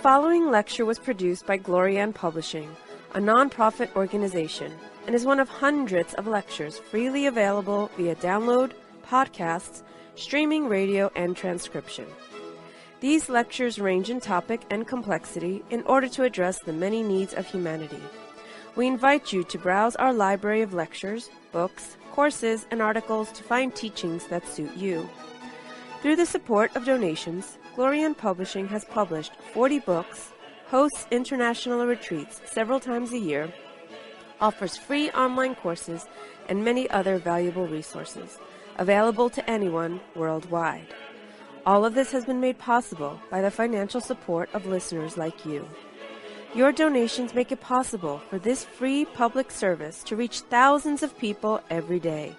following lecture was produced by Glorian Publishing, a non-profit organization, and is one of hundreds of lectures freely available via download, podcasts, streaming radio, and transcription. These lectures range in topic and complexity in order to address the many needs of humanity. We invite you to browse our library of lectures, books, courses, and articles to find teachings that suit you. Through the support of donations, Glorian Publishing has published 40 books, hosts international retreats several times a year, offers free online courses, and many other valuable resources, available to anyone worldwide. All of this has been made possible by the financial support of listeners like you. Your donations make it possible for this free public service to reach thousands of people every day.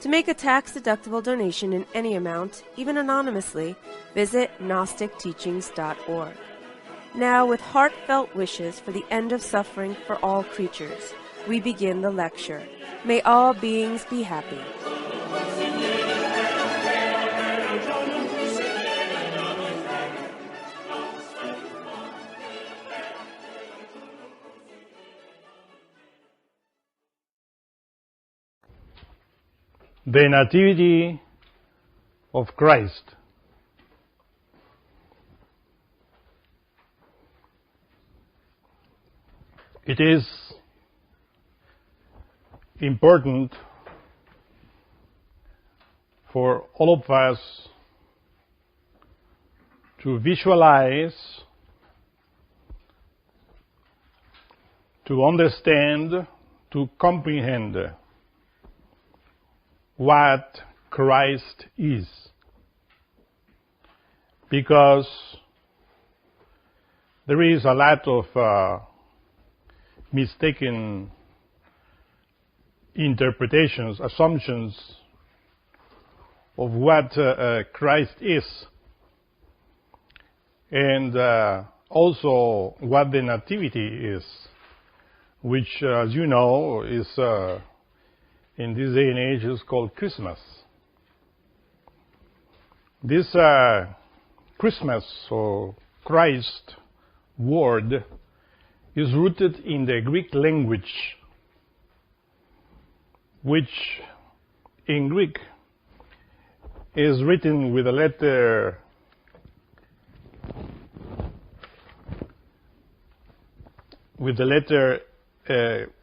To make a tax-deductible donation in any amount, even anonymously, visit gnosticteachings.org. Now, with heartfelt wishes for the end of suffering for all creatures, we begin the lecture. May all beings be happy. The Nativity of Christ. It is important for all of us to visualize, to understand, to comprehend what Christ is. Because there is a lot of mistaken interpretations, assumptions of what Christ is, and also what the Nativity is, which, as you know, is in this day and age is called Christmas. This Christmas or Christ word is rooted in the Greek language, which in Greek is written with a letter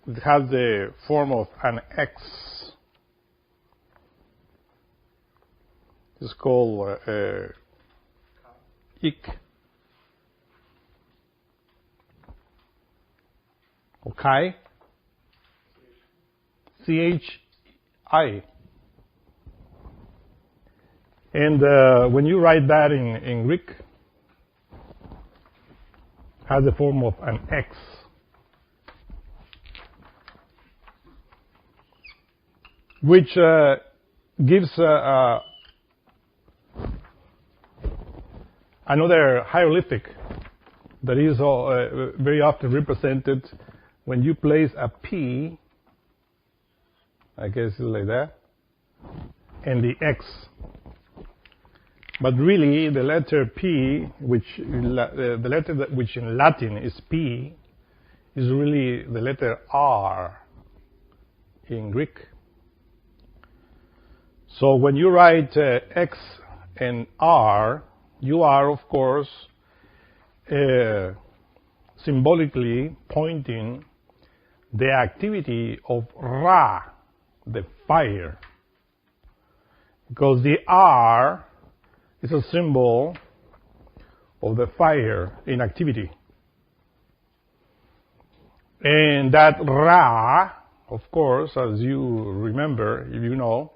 it has the form of an X. It's called ik. Okay. C-H-I. And when you write that in Greek, it has the form of an X. Which gives another hieroglyphic that is very often represented when you place a P, I guess it's like that, and the X. But really, the letter P, which the letter which in Latin is P, is really the letter R in Greek. So when you write X and R, you are, of course, symbolically pointing the activity of Ra, the fire. Because the R is a symbol of the fire in activity. And that Ra, of course, as you remember, if you know,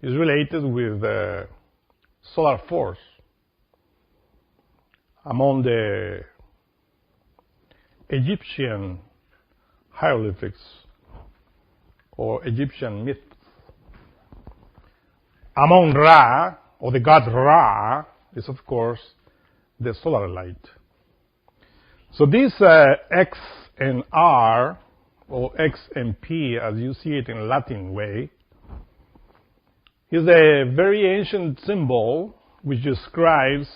is related with solar force. Among the Egyptian hieroglyphics or Egyptian myths, among Ra, or the god Ra, is of course the solar light. So this X and R, or X and P, as you see it in Latin way, is a very ancient symbol which describes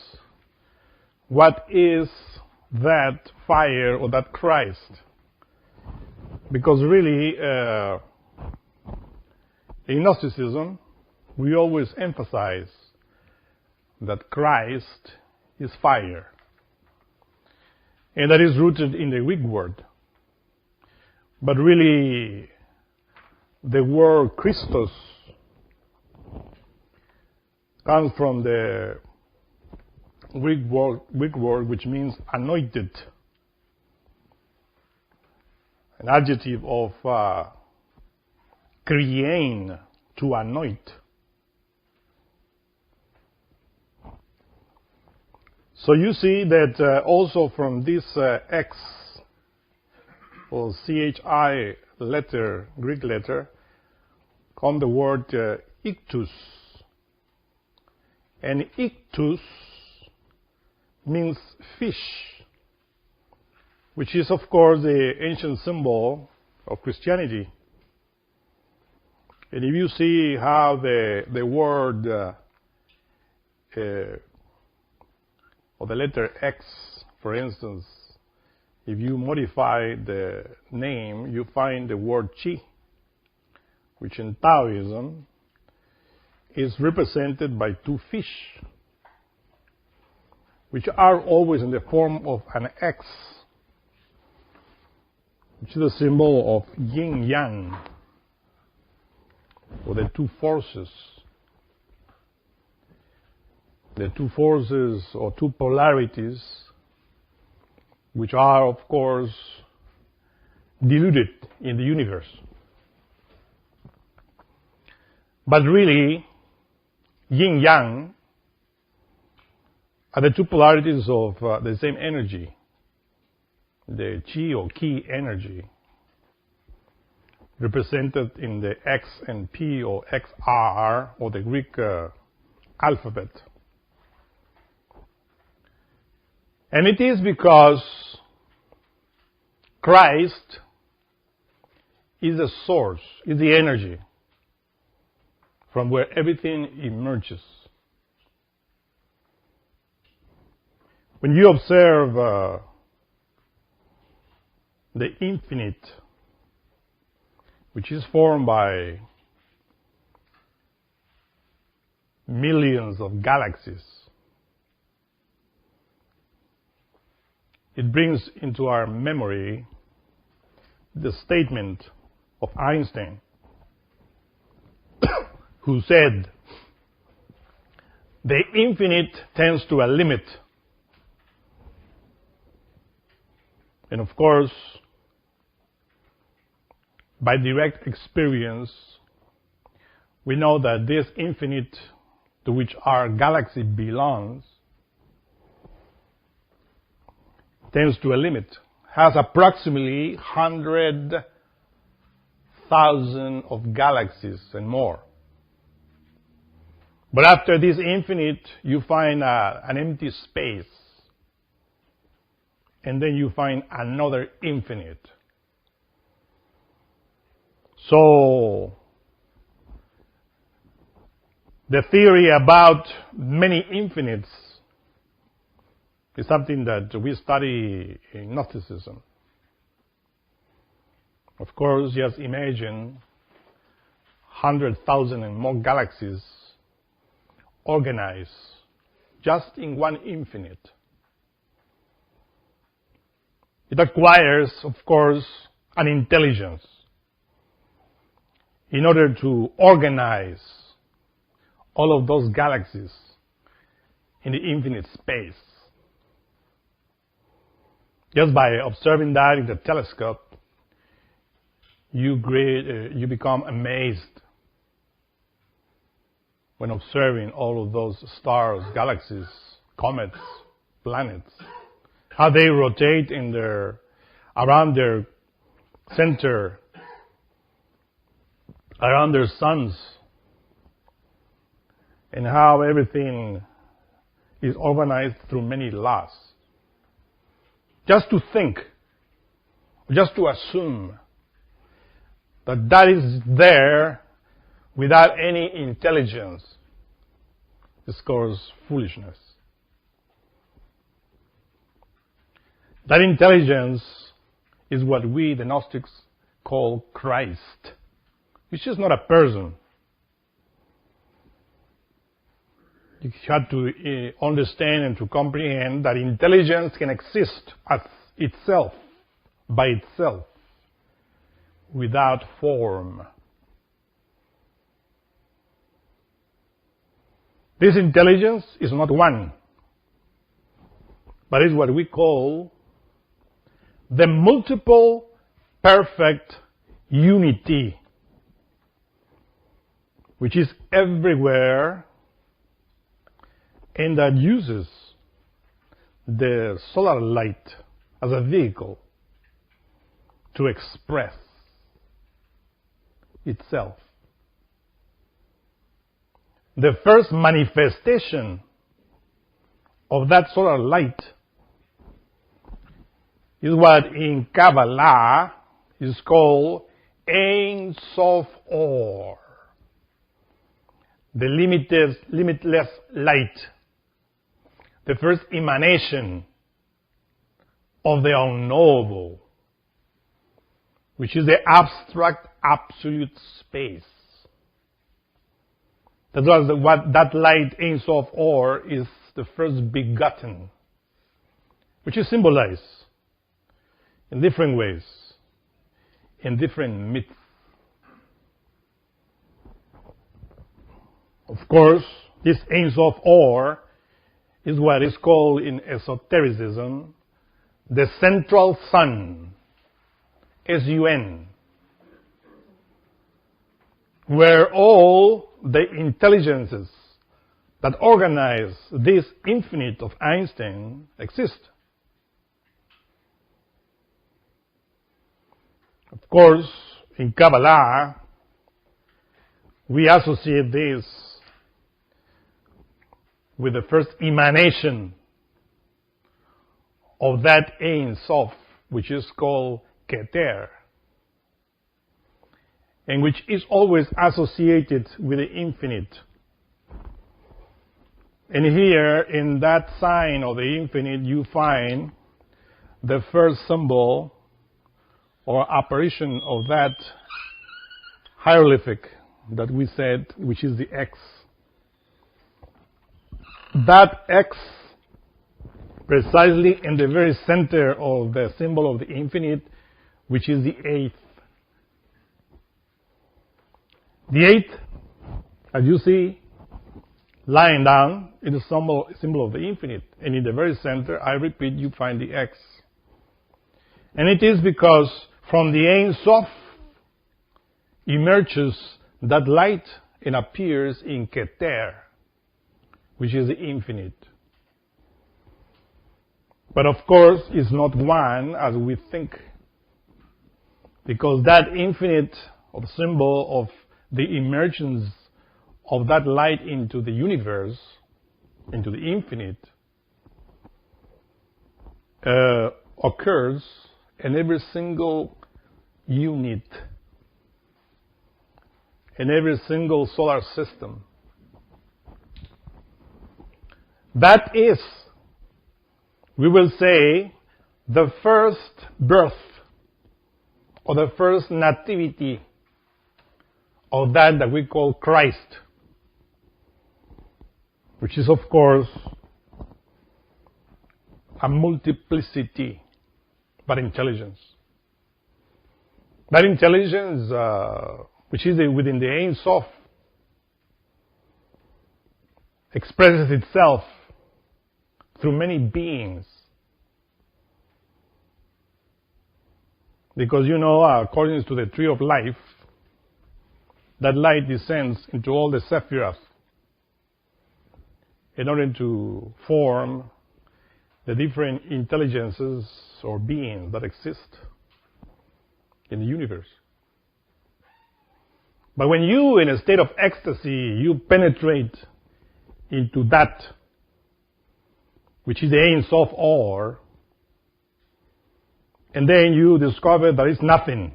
what is that fire or that Christ? Because really, in Gnosticism, we always emphasize that Christ is fire. And that is rooted in the Greek word. But really, the word Christos comes from the Greek word which means anointed. An adjective of kriein, to anoint. So you see that also from this X or CHI letter, Greek letter, come the word ictus. And ictus means fish, which is of course the ancient symbol of Christianity. And if you see how the word or the letter X, for instance, if you modify the name, you find the word chi, which in Taoism is represented by two fish, which are always in the form of an X, which is a symbol of yin-yang, or the two forces. The two forces or two polarities, which are, of course, diluted in the universe. But really, yin-yang are the two polarities of the same energy, the chi or ki energy, represented in the X and P or XR or the Greek alphabet. And it is because Christ is the source, is the energy from where everything emerges. When you observe the infinite, which is formed by millions of galaxies, it brings into our memory the statement of Einstein, who said, "The infinite tends to a limit." And of course, by direct experience, we know that this infinite to which our galaxy belongs tends to a limit, has approximately 100,000 of galaxies and more. But after this infinite, you find an empty space. And then you find another infinite. So, the theory about many infinites is something that we study in Gnosticism. Of course, just imagine 100,000 and more galaxies organized just in one infinite. It acquires, of course, an intelligence in order to organize all of those galaxies in the infinite space. Just by observing that in the telescope, you become amazed when observing all of those stars, galaxies, comets, planets, how they rotate around their center, around their suns, and how everything is organized through many laws. Just to think, just to assume that is there without any intelligence is, of course, foolishness. That intelligence is what we, the Gnostics, call Christ, which is not a person. You have to understand and to comprehend that intelligence can exist as itself, by itself, without form. This intelligence is not one, but is what we call the multiple perfect unity, which is everywhere and that uses the solar light as a vehicle to express itself. The first manifestation of that solar light is what in Kabbalah is called Ein Sof Or, the limitless light, the first emanation of the unknowable, which is the abstract absolute space. That was what that light Ein Sof Or is, the first begotten, which is symbolized in different ways, in different myths. Of course, this Ein Sof Or is what is called in esotericism the central sun, S-U-N, where all the intelligences that organize this infinite of Einstein exist. Of course, in Kabbalah, we associate this with the first emanation of that Ein Sof, which is called Keter, and which is always associated with the infinite. And here, in that sign of the infinite, you find the first symbol or apparition of that hieroglyphic that we said, which is the X. That X, precisely in the very center of the symbol of the infinite, which is the eighth. The eighth, as you see, lying down, is a symbol of the infinite. And in the very center, I repeat, you find the X. And it is because from the Ein Sof emerges that light and appears in Keter, which is the infinite. But of course, it's not one as we think, because that infinite of symbol of the emergence of that light into the universe, into the infinite, occurs in every single unit, in every single solar system. That is, we will say, the first birth or the first nativity of that we call Christ, which is, of course, a multiplicity, but intelligence. That intelligence, which is within the Ein Sof, expresses itself through many beings. Because, according to the tree of life, that light descends into all the sephiroth in order to form the different intelligences or beings that exist in the universe. But when you, in a state of ecstasy, you penetrate into that, which is the Ein Sof Or, and then you discover there is nothing,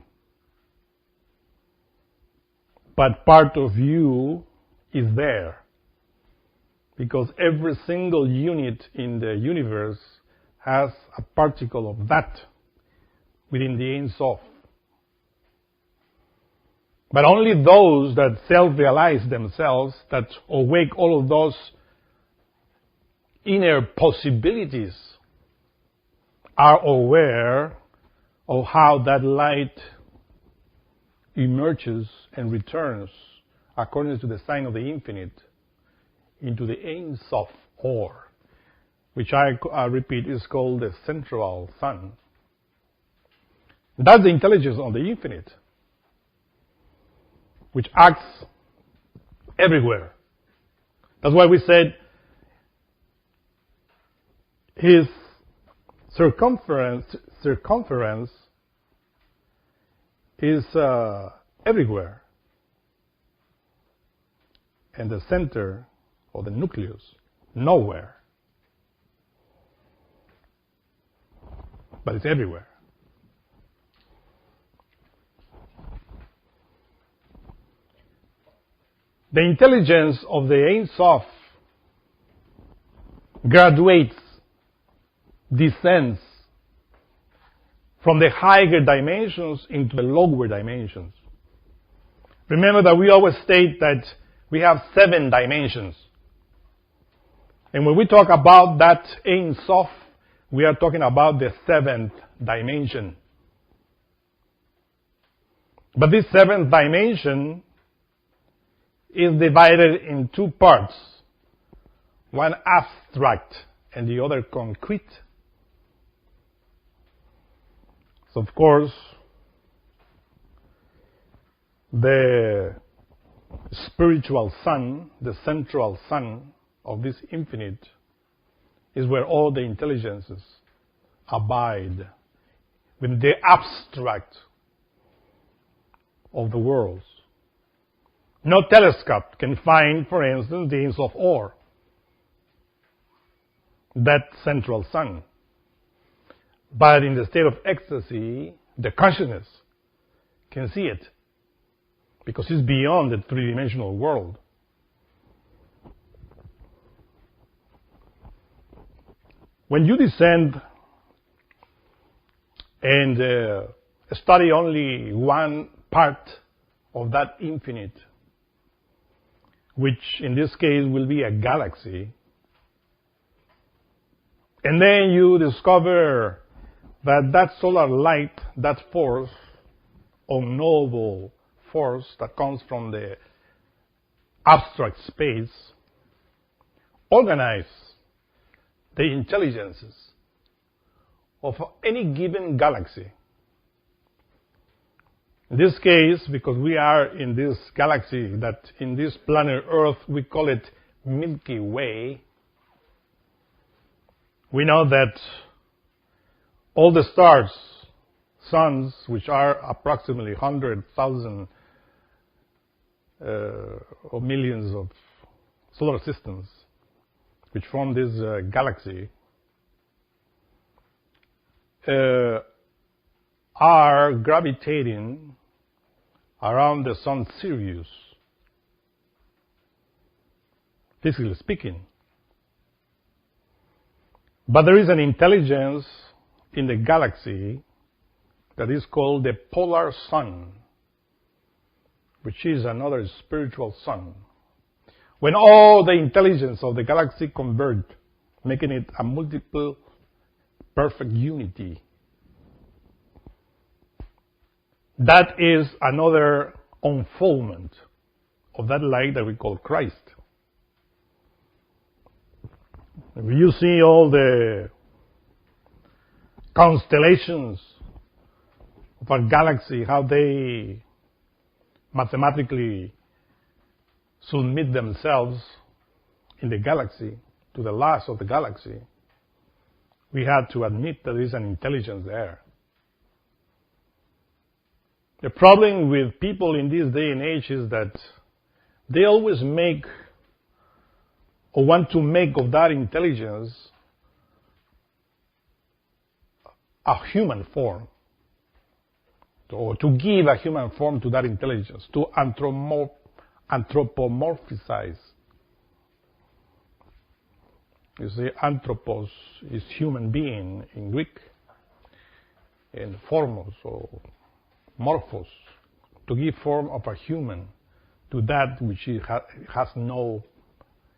but part of you is there, because every single unit in the universe has a particle of that within the Ein Sof. But only those that self-realize themselves, that awake all of those inner possibilities, are aware of how that light emerges and returns according to the sign of the infinite into the Ein Sof Or, which I repeat is called the central sun. That's the intelligence of the infinite, which acts everywhere. That's why we said his circumference is everywhere, and the center or the nucleus nowhere, but it's everywhere. The intelligence of the Ein Sof graduates, descends from the higher dimensions into the lower dimensions. Remember that we always state that we have 7 dimensions. And when we talk about that Ein Sof, we are talking about the 7th dimension. But this 7th dimension is divided in 2 parts, one abstract and the other concrete. So of course, the spiritual sun, the central sun of this infinite, is where all the intelligences abide, with the abstract of the worlds. No telescope can find, for instance, the Ein Sof Or, that central sun. But in the state of ecstasy, the consciousness can see it, because it's beyond the 3-dimensional world. When you descend and study only one part of that infinite, which in this case will be a galaxy, and then you discover that solar light, that force, unknowable force that comes from the abstract space, organize the intelligences of any given galaxy. In this case, because we are in this galaxy, that in this planet Earth we call it Milky Way, we know that all the stars, suns, which are approximately 100,000 or millions of solar systems, which form this galaxy, are gravitating around the sun Sirius, physically speaking. But there is an intelligence in the galaxy that is called the polar sun, which is another spiritual sun. When all the intelligence of the galaxy converge, making it a multiple perfect unity, that is another unfoldment of that light that we call Christ. If you see all the constellations of our galaxy, how they mathematically submit themselves in the galaxy to the laws of the galaxy, we have to admit that there is an intelligence there. The problem with people in this day and age is that they always make or want to make of that intelligence a human form, or to give a human form to that intelligence, to anthropomorphize. You see, anthropos is human being in Greek, and formos or morphos, to give form of a human to that which has no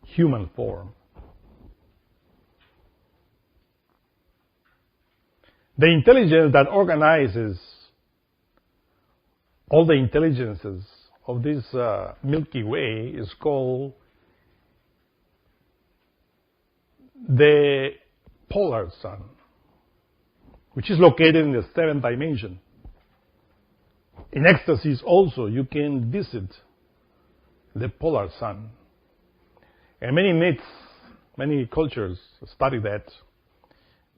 human form. The intelligence that organizes all the intelligences of this Milky Way is called the polar sun, which is located in the seventh dimension. In ecstasies also, you can visit the polar sun. And many myths, many cultures study that,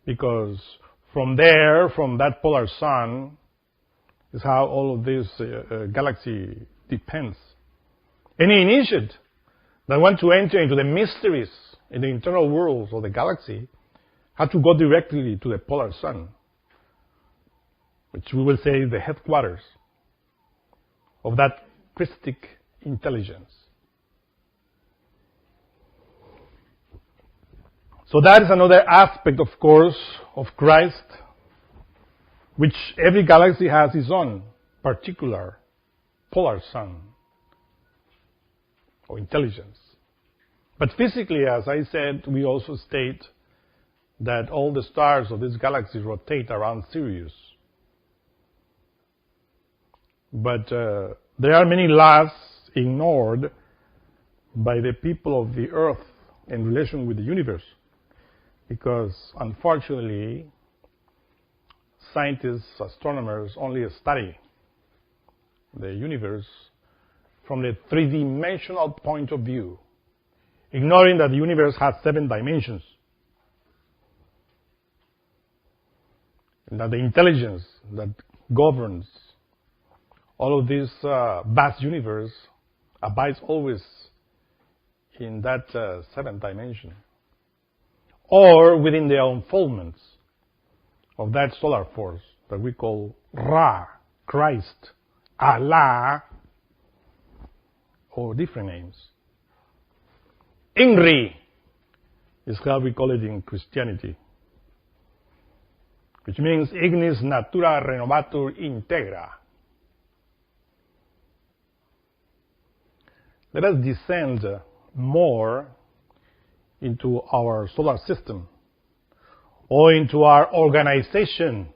because from there, from that polar sun, is how all of this galaxy depends. Any initiate that want to enter into the mysteries in the internal worlds of the galaxy had to go directly to the polar sun, which we will say is the headquarters of that Christic intelligence. So that is another aspect, of course, of Christ, which every galaxy has its own particular polar sun or intelligence. But physically, as I said, we also state that all the stars of this galaxy rotate around Sirius. But there are many laws ignored by the people of the earth in relation with the universe, because unfortunately scientists, astronomers only study the universe from the three-dimensional point of view, ignoring that the universe has 7 dimensions, and that the intelligence that governs all of this vast universe abides always in that 7th dimension, or within the unfoldments of that solar force that we call Ra, Christ, Allah, or different names. Inri is how we call it in Christianity, which means ignis natura renovatur integra. Let us descend more into our solar system, or into our organization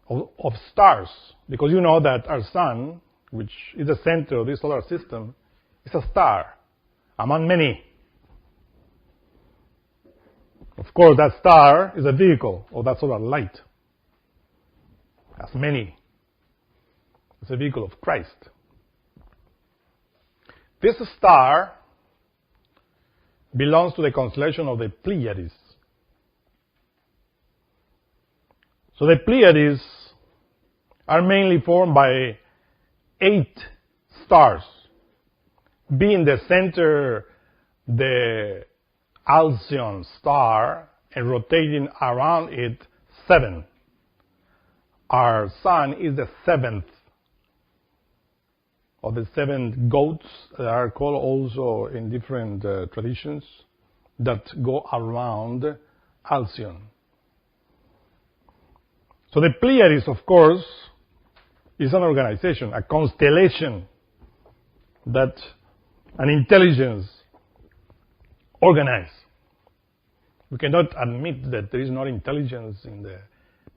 of stars, because you know that our sun, which is the center of this solar system, is a star among many. Of course, that star is a vehicle of that solar light, as many. It's a vehicle of Christ. This star belongs to the constellation of the Pleiades. So the Pleiades are mainly formed by 8 stars, being the center the Alcyon star, and rotating around it 7. Our sun is the 7th of the 7 goats that are called also in different traditions that go around Alcyon. So the Pleiades, of course, is an organization, a constellation that an intelligence organizes. We cannot admit that there is no intelligence in the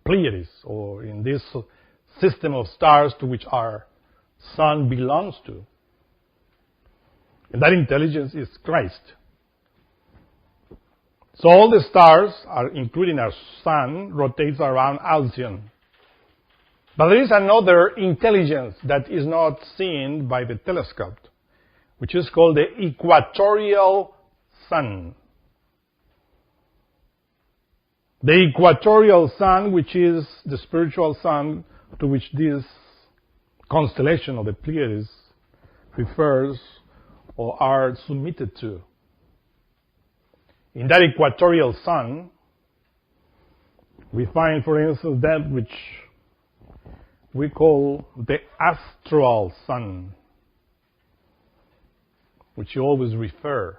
Pleiades or in this system of stars to which our sun belongs to. And that intelligence is Christ. So all the stars, including our sun, rotates around Alcyon. But there is another intelligence that is not seen by the telescope, which is called the equatorial sun. The equatorial sun, which is the spiritual sun to which this constellation of the Pleiades refers or are submitted to. In that equatorial sun, we find, for instance, that which we call the astral sun, which you always refer.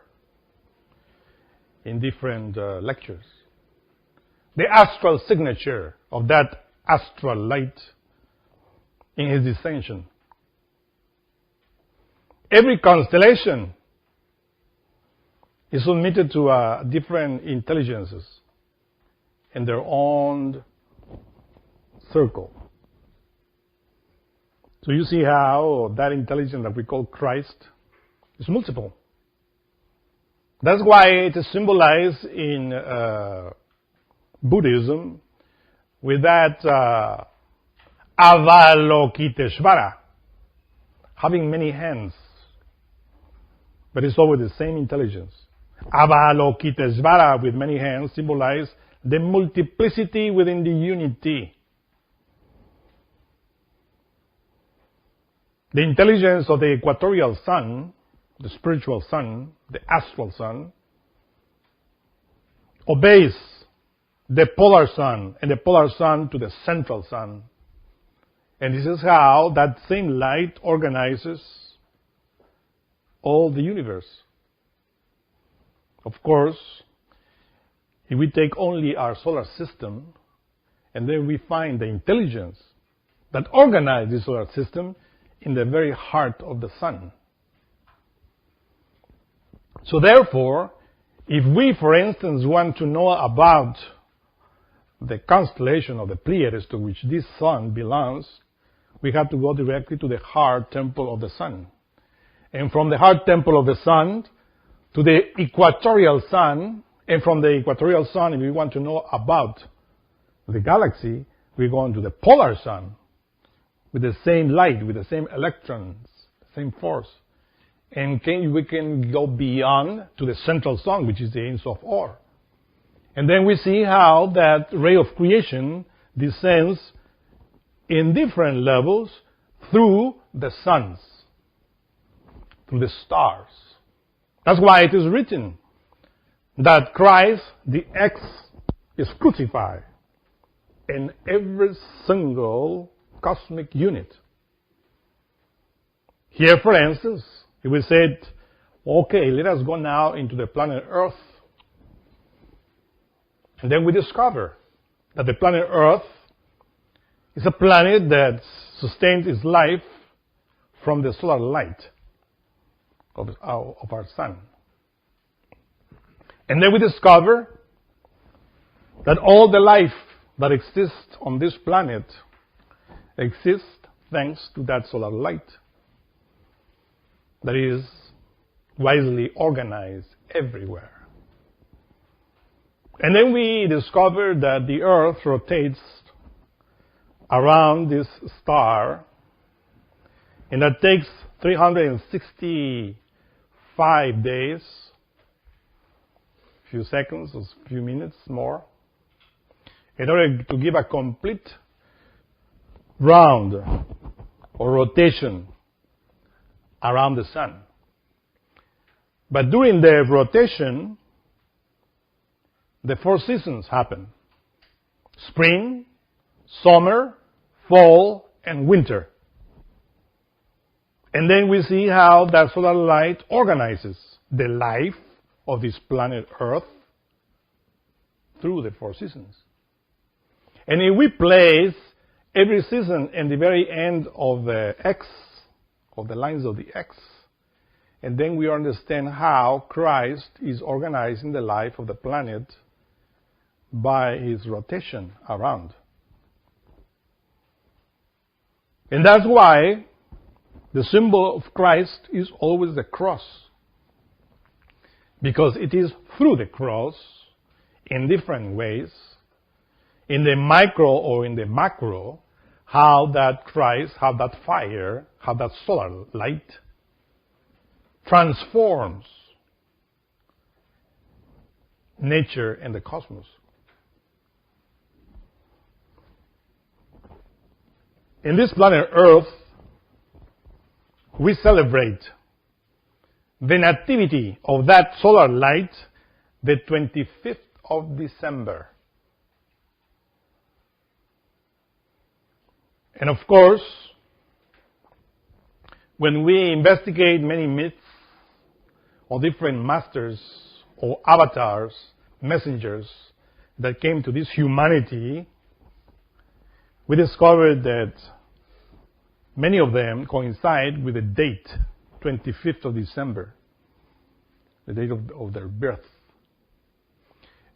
in different lectures. The astral signature of that astral light in his descension. Every constellation is submitted to different intelligences in their own circle. So you see how that intelligence that we call Christ is multiple. That's why it is symbolized in Buddhism with that Avalokiteshvara, having many hands, but it's always the same intelligence. Avalokiteshvara with many hands symbolize the multiplicity within the unity. The intelligence of the equatorial sun, the spiritual sun, the astral sun, obeys the polar sun, and the polar sun to the central sun. And this is how that same light organizes all the universe. Of course, if we take only our solar system, and then we find the intelligence that organizes the solar system in the very heart of the sun. So therefore, if we, for instance, want to know about the constellation of the Pleiades to which this sun belongs, we have to go directly to the heart temple of the sun. And from the heart temple of the sun to the equatorial sun, and from the equatorial sun, if we want to know about the galaxy, we go into the polar sun with the same light, with the same electrons, the same force. And we can go beyond to the central sun, which is the Ein Sof Or. And then we see how that ray of creation descends in different levels through the suns, through the stars. That's why it is written that Christ, the X, is crucified in every single cosmic unit. Here, for instance, if we said, okay, let us go now into the planet Earth, and then we discover that the planet Earth is a planet that sustains its life from the solar light of our sun. And then we discover that all the life that exists on this planet exists thanks to that solar light that is wisely organized everywhere. And then we discover that the Earth rotates around this star, and that takes 365 days, a few seconds, a few minutes more, in order to give a complete round or rotation around the sun. But during the rotation, the four seasons happen: spring, summer, fall, and winter. And then we see how that solar light organizes the life of this planet Earth through the four seasons. And if we place every season in the very end of the X, of the lines of the X, and then we understand how Christ is organizing the life of the planet by his rotation around. And that's why the symbol of Christ is always the cross, because it is through the cross, in different ways, in the micro or in the macro, how that Christ, how that fire, how that solar light transforms nature and the cosmos. In this planet Earth, we celebrate the nativity of that solar light the 25th of December. And of course, when we investigate many myths or different masters or avatars, messengers that came to this humanity, we discovered that many of them coincide with the date, 25th of December, the date of their birth.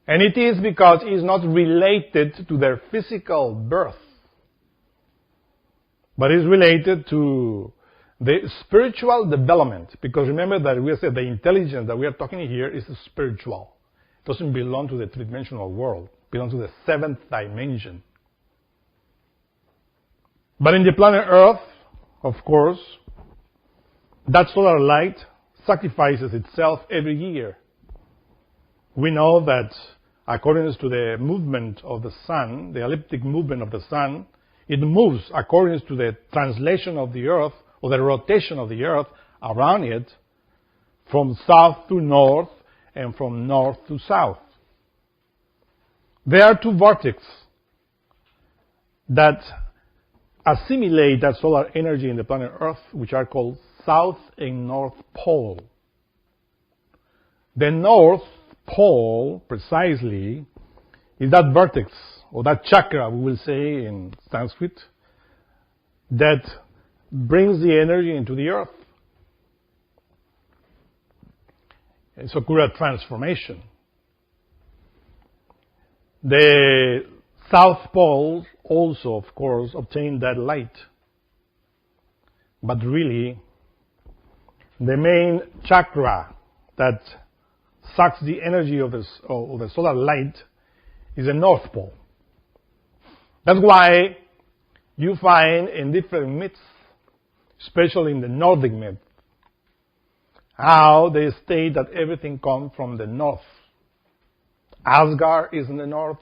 And it is because it is not related to their physical birth, but is related to the spiritual development. Because remember that we said the intelligence that we are talking here is spiritual. It doesn't belong to the three-dimensional world. It belongs to the seventh dimension. But in the planet Earth, of course, that solar light sacrifices itself every year. We know that according to the movement of the sun, the elliptic movement of the sun, it moves according to the translation of the earth, or the rotation of the earth around it, from south to north and from north to south. There are two vortices that assimilate that solar energy in the planet Earth, which are called South and North Pole. The North Pole, precisely, is that vertex, or that chakra, we will say in Sanskrit, that brings the energy into the earth. It's occurred a transformation. The South Pole also, of course, obtain that light. But really, the main chakra that sucks the energy of the solar light is the North Pole. That's why you find in different myths, especially in the Nordic myth, how they state that everything comes from the north. Asgard is in the north.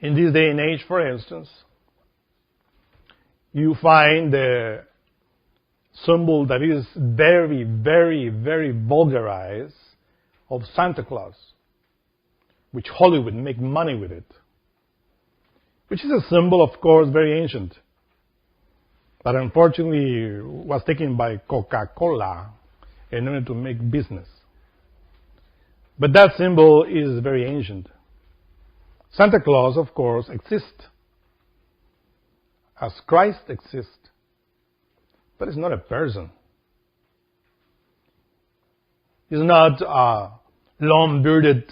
In this day and age, for instance, you find the symbol that is very, very, very vulgarized of Santa Claus, which Hollywood make money with it, which is a symbol, of course, very ancient, but unfortunately was taken by Coca-Cola in order to make business. But that symbol is very ancient. Santa Claus, of course, exists as Christ exists, but it's not a person. He's not a long-bearded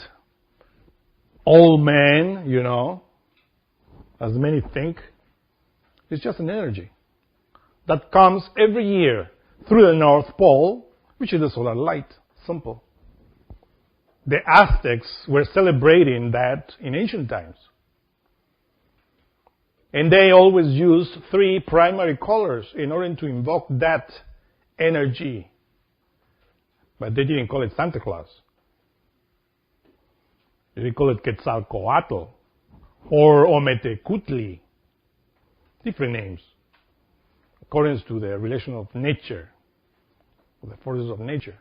old man, as many think. It's just an energy that comes every year through the North Pole, which is the solar light. Simple. The Aztecs were celebrating that in ancient times. And they always used three primary colors in order to invoke that energy. But they didn't call it Santa Claus. They call it Quetzalcoatl or Ometecutli. Different names, according to the relation of nature, or the forces of nature.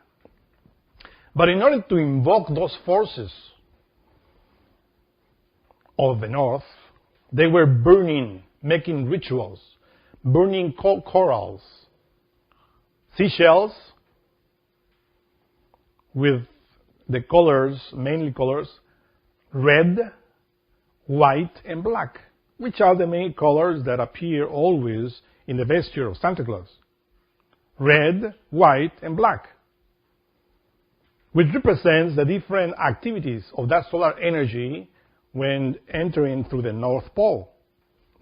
But in order to invoke those forces of the north, they were burning, making rituals, burning corals, seashells with the colors, mainly colors, red, white, and black, which are the main colors that appear always in the vesture of Santa Claus. Red, white, and black, which represents the different activities of that solar energy when entering through the North Pole.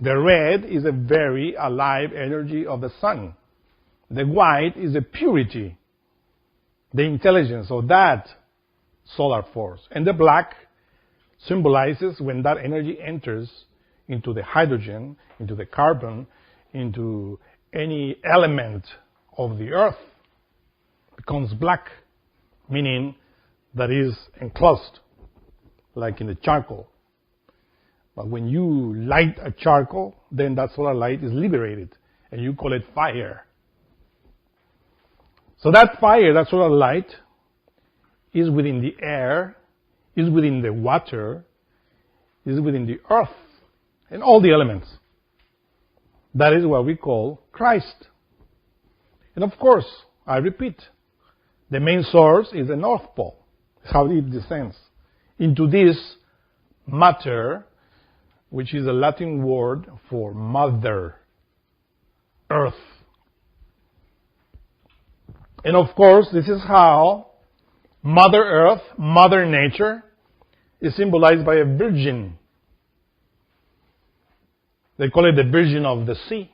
The red is a very alive energy of the sun. The white is the purity, the intelligence of that solar force. And the black symbolizes when that energy enters into the hydrogen, into the carbon, into any element of the earth, becomes black, meaning that is enclosed, like in the charcoal. But when you light a charcoal, then that solar light is liberated, and you call it fire. So that fire, that solar light, is within the air, is within the water, is within the earth, and all the elements. That is what we call Christ. And of course, I repeat, The main source is the North Pole. It's how it descends into this matter, which is a Latin word for Mother Earth. And of course, this is how Mother Earth, Mother Nature, is symbolized by a virgin. They call it the Virgin of the Sea,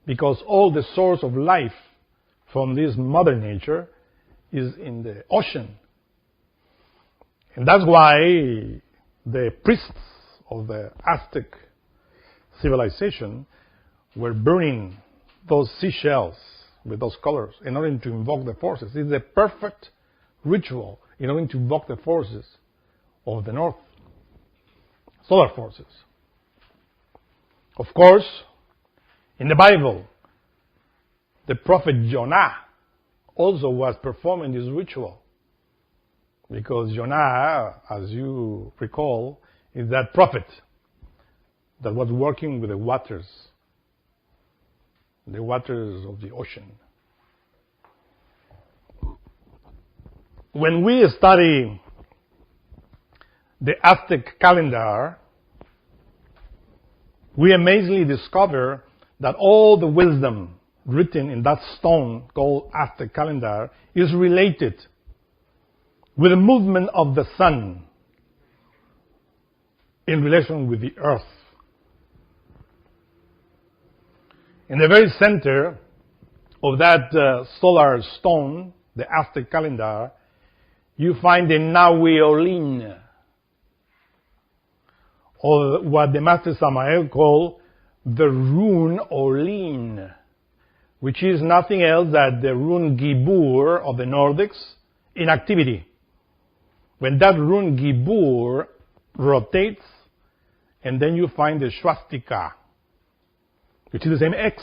because all the source of life from this Mother Nature is in the ocean. And that's why the priests of the Aztec civilization were burning those seashells with those colors in order to invoke the forces. It's a perfect ritual in order to invoke the forces of the North, solar forces. Of course, in the Bible, the prophet Jonah also was performing this ritual, because Jonah, as you recall, is that prophet that was working with the waters of the ocean. When we study the Aztec calendar, we amazingly discover that all the wisdom written in that stone called Aztec calendar is related with the movement of the sun in relation with the earth. In the very center of that solar stone, the Aztec calendar, you find the Nahuiolin, or what the Master Samael called the rune Olin, which is nothing else than the rune Gibur of the Nordics in activity. When that rune Gibur rotates, and then you find the swastika, which is the same X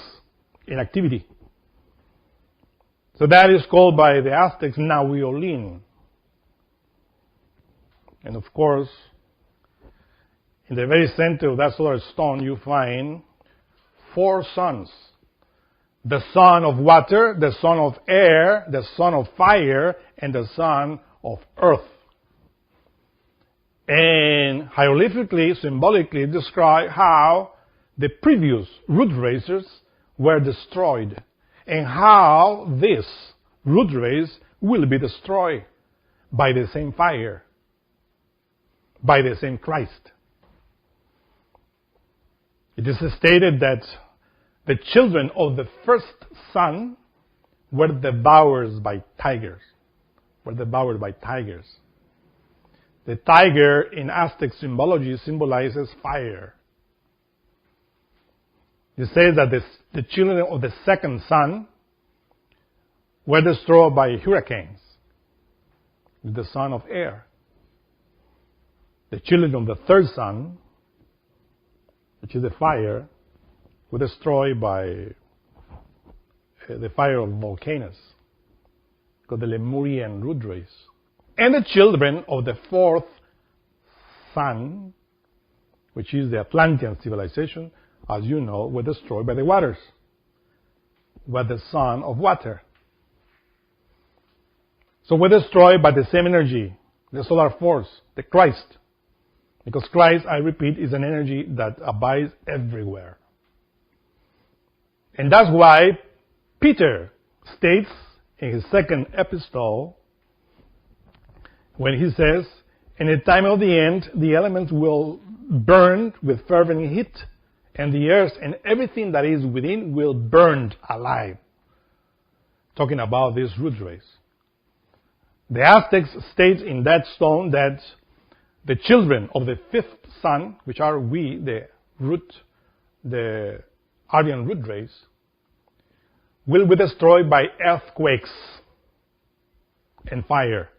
in activity. So that is called by the Aztecs Nahuiolin. And of course, in the very center of that solar stone, you find 4 suns. The sun of water, the sun of air, the sun of fire, and the sun of earth. And hieroglyphically, symbolically describe how the previous root races were destroyed, and how this root race will be destroyed by the same fire, by the same Christ. It is stated that the children of the first son were devoured by tigers. The tiger in Aztec symbology symbolizes fire. It says that the children of the second son were destroyed by hurricanes, the son of air. The children of the third son, which is the fire, were destroyed by the fire of volcanoes, called the Lemurian root race. And the children of the fourth son, which is the Atlantean civilization, as you know, were destroyed by the waters, were the son of water. So we're destroyed by the same energy, the solar force, the Christ. Because Christ, I repeat, is an energy that abides everywhere. And that's why Peter states in his second epistle, when he says, in the time of the end, the elements will burn with fervent heat, and the earth and everything that is within will burn alive. Talking about this root race. The Aztecs state in that stone that the children of the fifth son, which are we, the Aryan root race, will be destroyed by earthquakes and fire.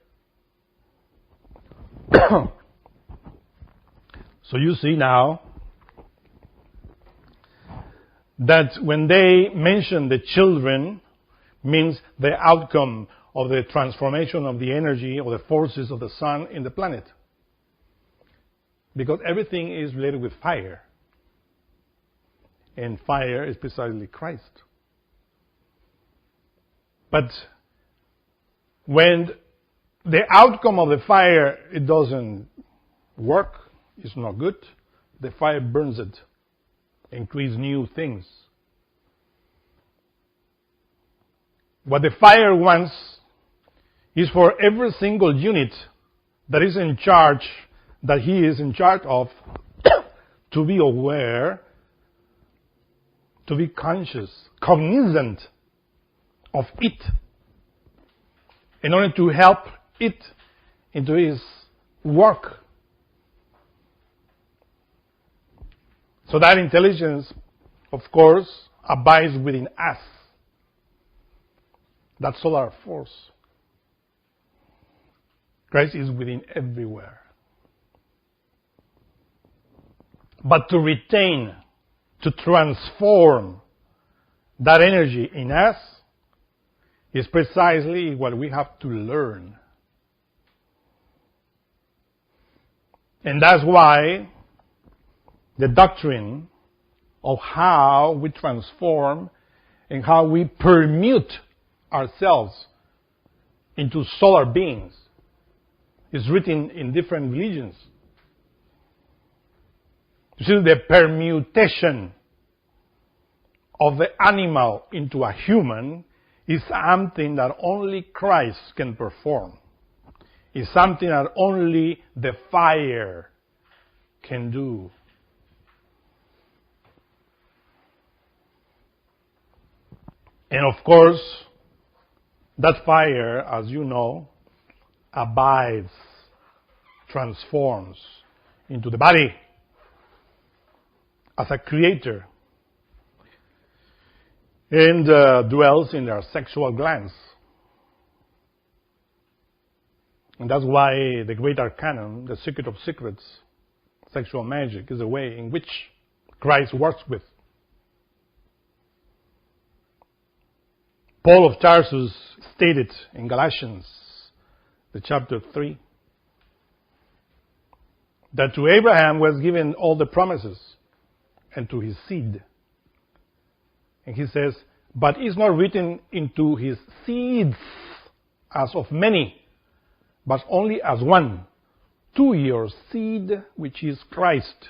So you see now that when they mention the children, means the outcome of the transformation of the energy or the forces of the sun in the planet. Because everything is related with fire. And fire is precisely Christ. But when the outcome of the fire, it doesn't work, it's not good, the fire burns it and creates new things. What the fire wants is for every single unit that is in charge, that he is in charge of, to be aware, to be conscious, cognizant of it, in order to help it into his work. So that intelligence, of course, abides within us. That solar force. Christ is within everywhere. But to retain, to transform that energy in us is precisely what we have to learn. And that's why the doctrine of how we transform and how we permute ourselves into solar beings is written in different religions. You see, the permutation of the animal into a human is something that only Christ can perform. It's something that only the fire can do. And of course, that fire, as you know, abides, transforms into the body as a creator, and dwells in their sexual glands. And that's why the Great Arcanum, the Secret of Secrets, sexual magic, is a way in which Christ works with. Paul of Tarsus stated in Galatians, the chapter 3, that to Abraham was given all the promises, and to his seed. And he says, but it's not written into his seeds as of many, but only as one, to your seed, which is Christ.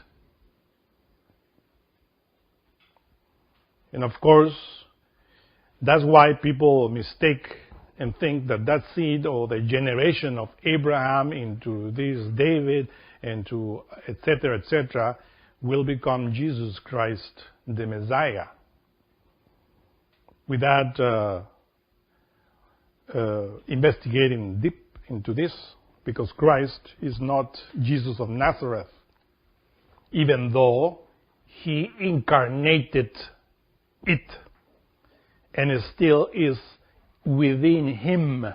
And of course, that's why people mistake and think that that seed or the generation of Abraham into this David and to etc., will become Jesus Christ, the Messiah. Without investigating deep into this, because Christ is not Jesus of Nazareth, even though he incarnated it, and it still is within him.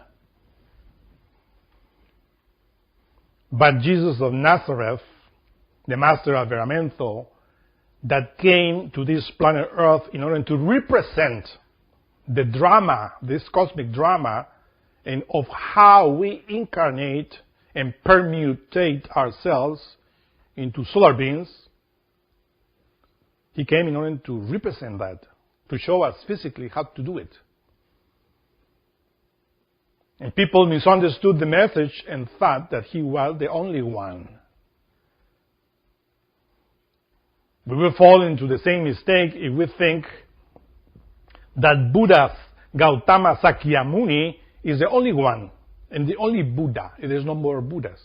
But Jesus of Nazareth, the master of Veramento, that came to this planet Earth in order to represent the drama, this cosmic drama, and of how we incarnate and permutate ourselves into solar beings. He came in order to represent that, to show us physically how to do it. And people misunderstood the message and thought that he was the only one. We will fall into the same mistake if we think that Buddha Gautama Sakyamuni is the only one and the only Buddha. There's no more Buddhas.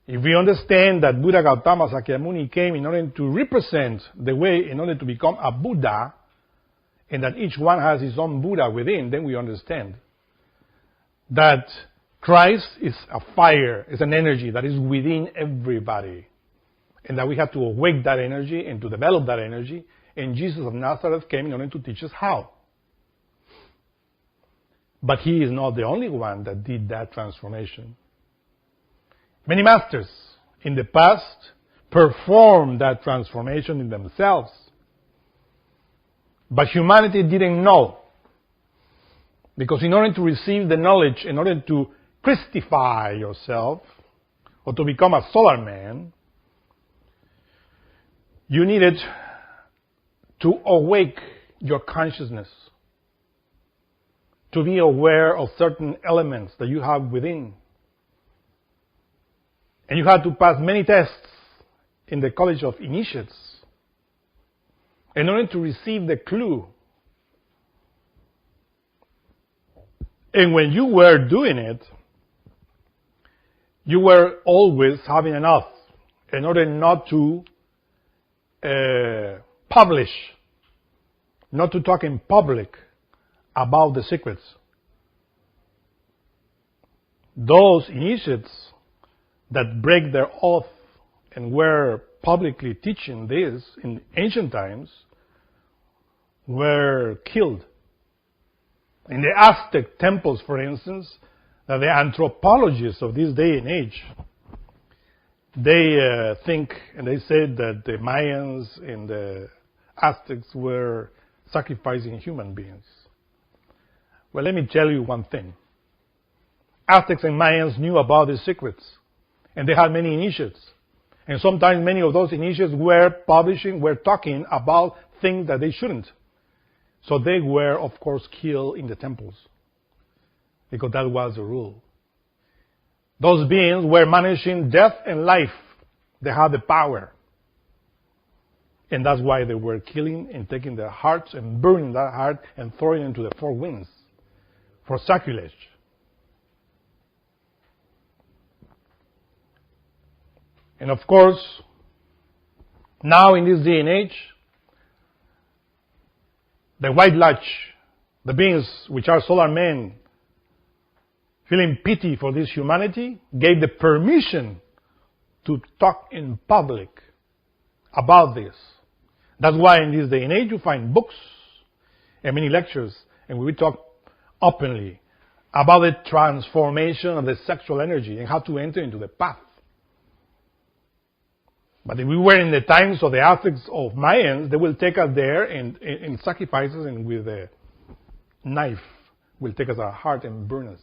If we understand that Buddha Gautama Sakyamuni came in order to represent the way in order to become a Buddha, and that each one has his own Buddha within, then we understand that Christ is a fire, is an energy that is within everybody. And that we have to awake that energy and to develop that energy. And Jesus of Nazareth came in order to teach us how. But he is not the only one that did that transformation. Many masters in the past performed that transformation in themselves. But humanity didn't know. Because in order to receive the knowledge, in order to Christify yourself, or to become a solar man, you needed to awake your consciousness, to be aware of certain elements that you have within. And you had to pass many tests in the College of Initiates in order to receive the clue. And when you were doing it, you were always having enough in order not to publish, not to talk in public about the secrets. Those initiates that break their oath and were publicly teaching this in ancient times were killed. In the Aztec temples, for instance, the anthropologists of this day and age, they think and they said that the Mayans and the Aztecs were sacrificing human beings. Well, let me tell you one thing. Aztecs and Mayans knew about the secrets, and they had many initiates. And sometimes many of those initiates were talking about things that they shouldn't. So they were, of course, killed in the temples, because that was the rule. Those beings were managing death and life. They had the power. And that's why they were killing and taking their hearts and burning that heart and throwing it into the four winds for sacrilege. And of course, now in this day and age, the White Lodge, the beings which are solar men, feeling pity for this humanity, gave the permission to talk in public about this. That's why in this day and age you find books and many lectures, and we talk openly about the transformation of the sexual energy and how to enter into the path. But if we were in the times of the Aztecs of Mayans, they will take us there and sacrifice us, and with a knife will take us our heart and burn us.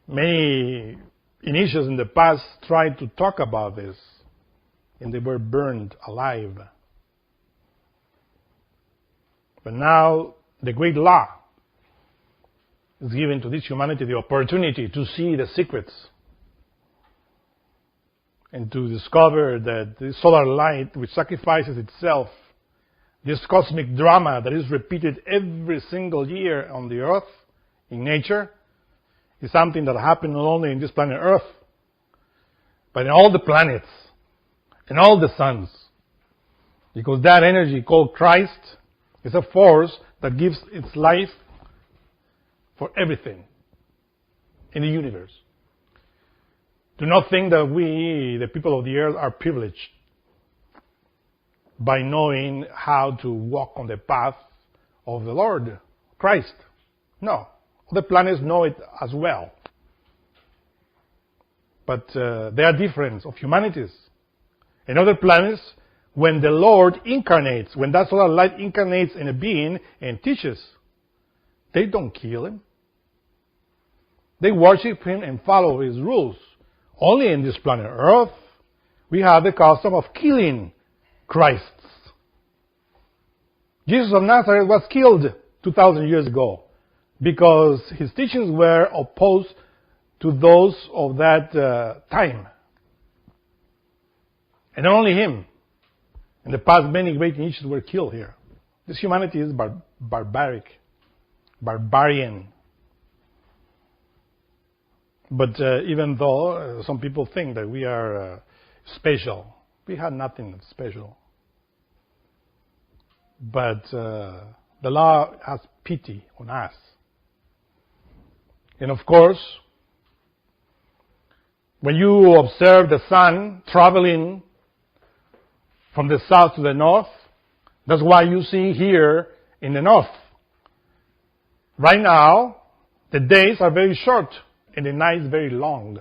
Many initiates in the past tried to talk about this, and they were burned alive. But now the great law is given to this humanity the opportunity to see the secrets and to discover that this solar light, which sacrifices itself, this cosmic drama that is repeated every single year on the earth, in nature, is something that happens not only in this planet Earth, but in all the planets, in all the suns. Because that energy called Christ is a force that gives its life for everything in the universe. Do not think that we, the people of the earth, are privileged by knowing how to walk on the path of the Lord, Christ. No. Other planets know it as well. But there are differences of humanities. In other planets, when the Lord incarnates, when that solar light incarnates in a being and teaches, they don't kill him. They worship him and follow his rules. Only in this planet Earth, we have the custom of killing Christs. Jesus of Nazareth was killed 2,000 years ago because his teachings were opposed to those of that time. And not only him. In the past, many great initiates were killed here. This humanity is barbarian. But even though some people think that we are special, we have nothing special. But the law has pity on us. And of course, when you observe the sun traveling from the south to the north, that's why you see here in the north. Right now, the days are very short and the night is very long,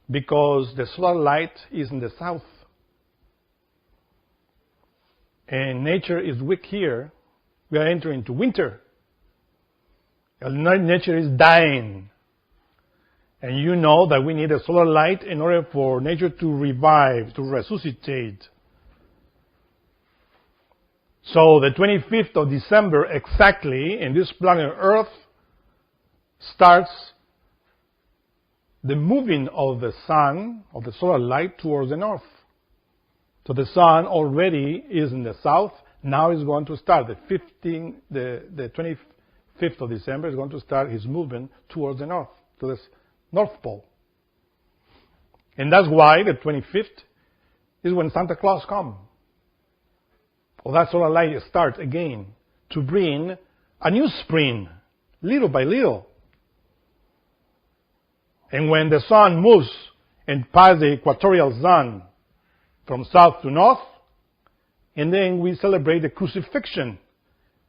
because the solar light is in the south. And nature is weak here. We are entering into winter. And nature is dying. And you know that we need a solar light in order for nature to revive, to resuscitate. So the 25th of December exactly, in this planet Earth, starts the moving of the sun, of the solar light, towards the north. So the sun already is in the south. Now it's going to start. The 25th of December is going to start his movement towards the north, to the North Pole. And that's why the 25th is when Santa Claus comes. Well, that solar light starts again to bring a new spring, little by little. And when the sun moves and passes the equatorial zone from south to north, and then we celebrate the crucifixion,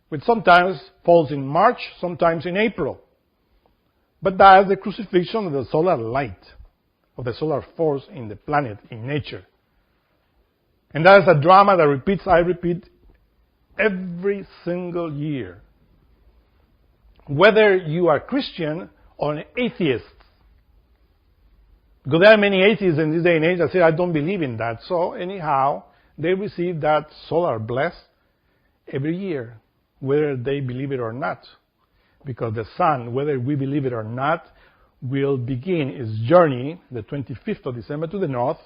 which sometimes falls in March, sometimes in April. But that is the crucifixion of the solar light, of the solar force in the planet, in nature. And that is a drama that repeats, I repeat, every single year. Whether you are Christian or an atheist. Because there are many atheists in this day and age that say, I don't believe in that. So anyhow, they receive that solar bless every year, whether they believe it or not. Because the sun, whether we believe it or not, will begin its journey the 25th of December to the north,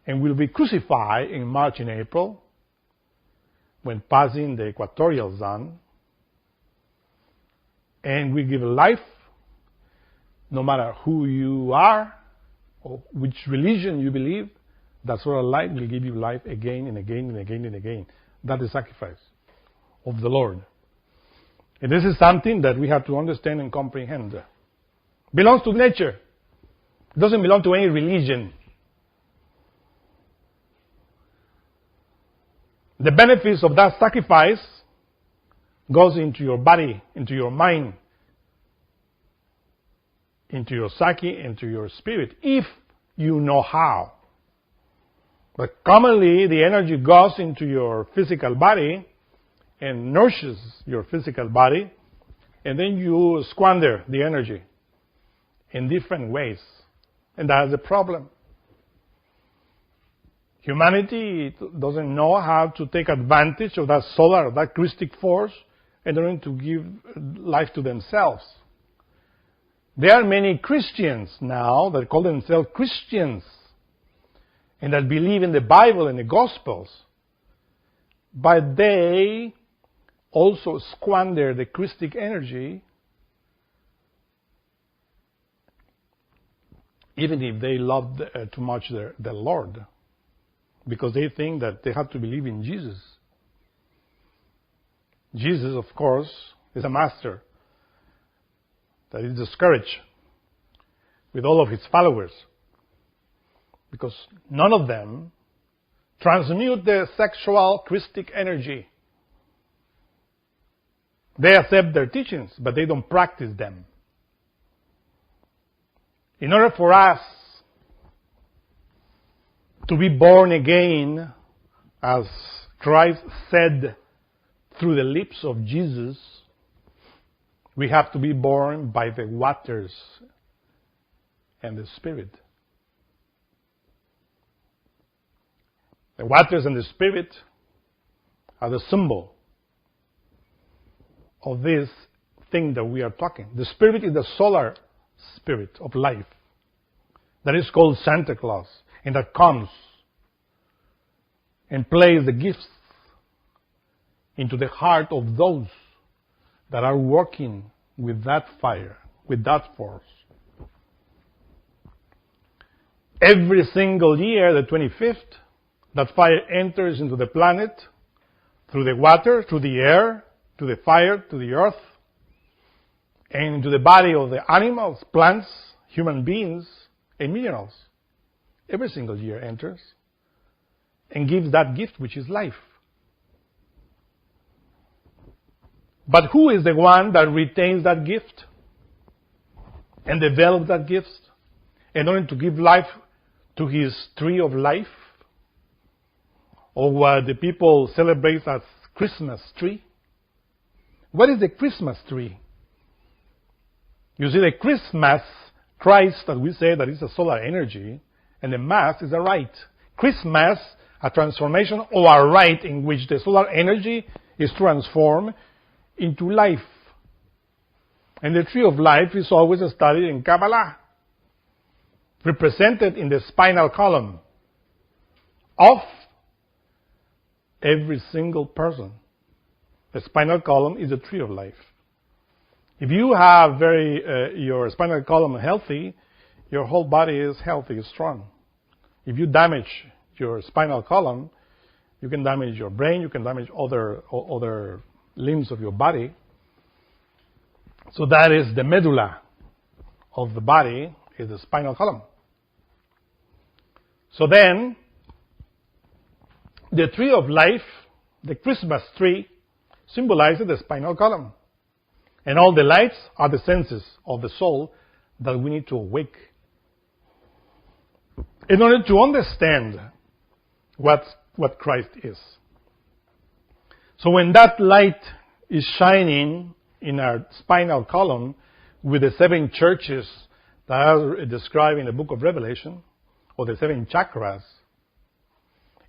and will be crucified in March and April, when passing the equatorial zone, and we give life, no matter who you are, or which religion you believe, that solar light will give you life again and again and again and again. That is sacrifice of the Lord. And this is something that we have to understand and comprehend. It belongs to nature. It doesn't belong to any religion. The benefits of that sacrifice goes into your body, into your mind, into your psyche, into your spirit, if you know how. But commonly, the energy goes into your physical body and nourishes your physical body, and then you squander the energy in different ways. And that's the problem. Humanity doesn't know how to take advantage of that solar, that Christic force, in order to give life to themselves. There are many Christians now that call themselves Christians and that believe in the Bible and the Gospels, but they also squander the Christic energy, even if they love too much the Lord, because they think that they have to believe in Jesus. Jesus, of course, is a master that is discouraged with all of his followers, because none of them transmute the sexual Christic energy. They accept their teachings, but they don't practice them. In order for us to be born again, as Christ said through the lips of Jesus, we have to be born by the waters and the Spirit. The waters and the Spirit are the symbol of this thing that we are talking. The Spirit is the solar spirit of life that is called Santa Claus, and that comes and plays the gifts into the heart of those that are working with that fire, with that force. Every single year, the 25th, that fire enters into the planet through the water, through the air, to the fire, to the earth, and into the body of the animals, plants, human beings, and minerals. Every single year enters and gives that gift, which is life. But who is the one that retains that gift and develops that gift in order to give life to his tree of life, or what the people celebrate as Christmas tree? What is the Christmas tree? You see, the Christmas, Christ, that we say that is a solar energy, and the Mass is a rite. Christmas a transformation or a rite in which the solar energy is transformed into life. And the tree of life is always studied in Kabbalah, represented in the spinal column of every single person. The spinal column is the tree of life. If you have your spinal column healthy, your whole body is healthy, strong. If you damage your spinal column, you can damage your brain, you can damage other limbs of your body. So that is the medulla of the body, is the spinal column. So then, the tree of life, the Christmas tree, symbolizes the spinal column. And all the lights are the senses of the soul that we need to awake in order to understand what Christ is. So when that light is shining in our spinal column with the 7 churches that are described in the book of Revelation, or the 7 chakras,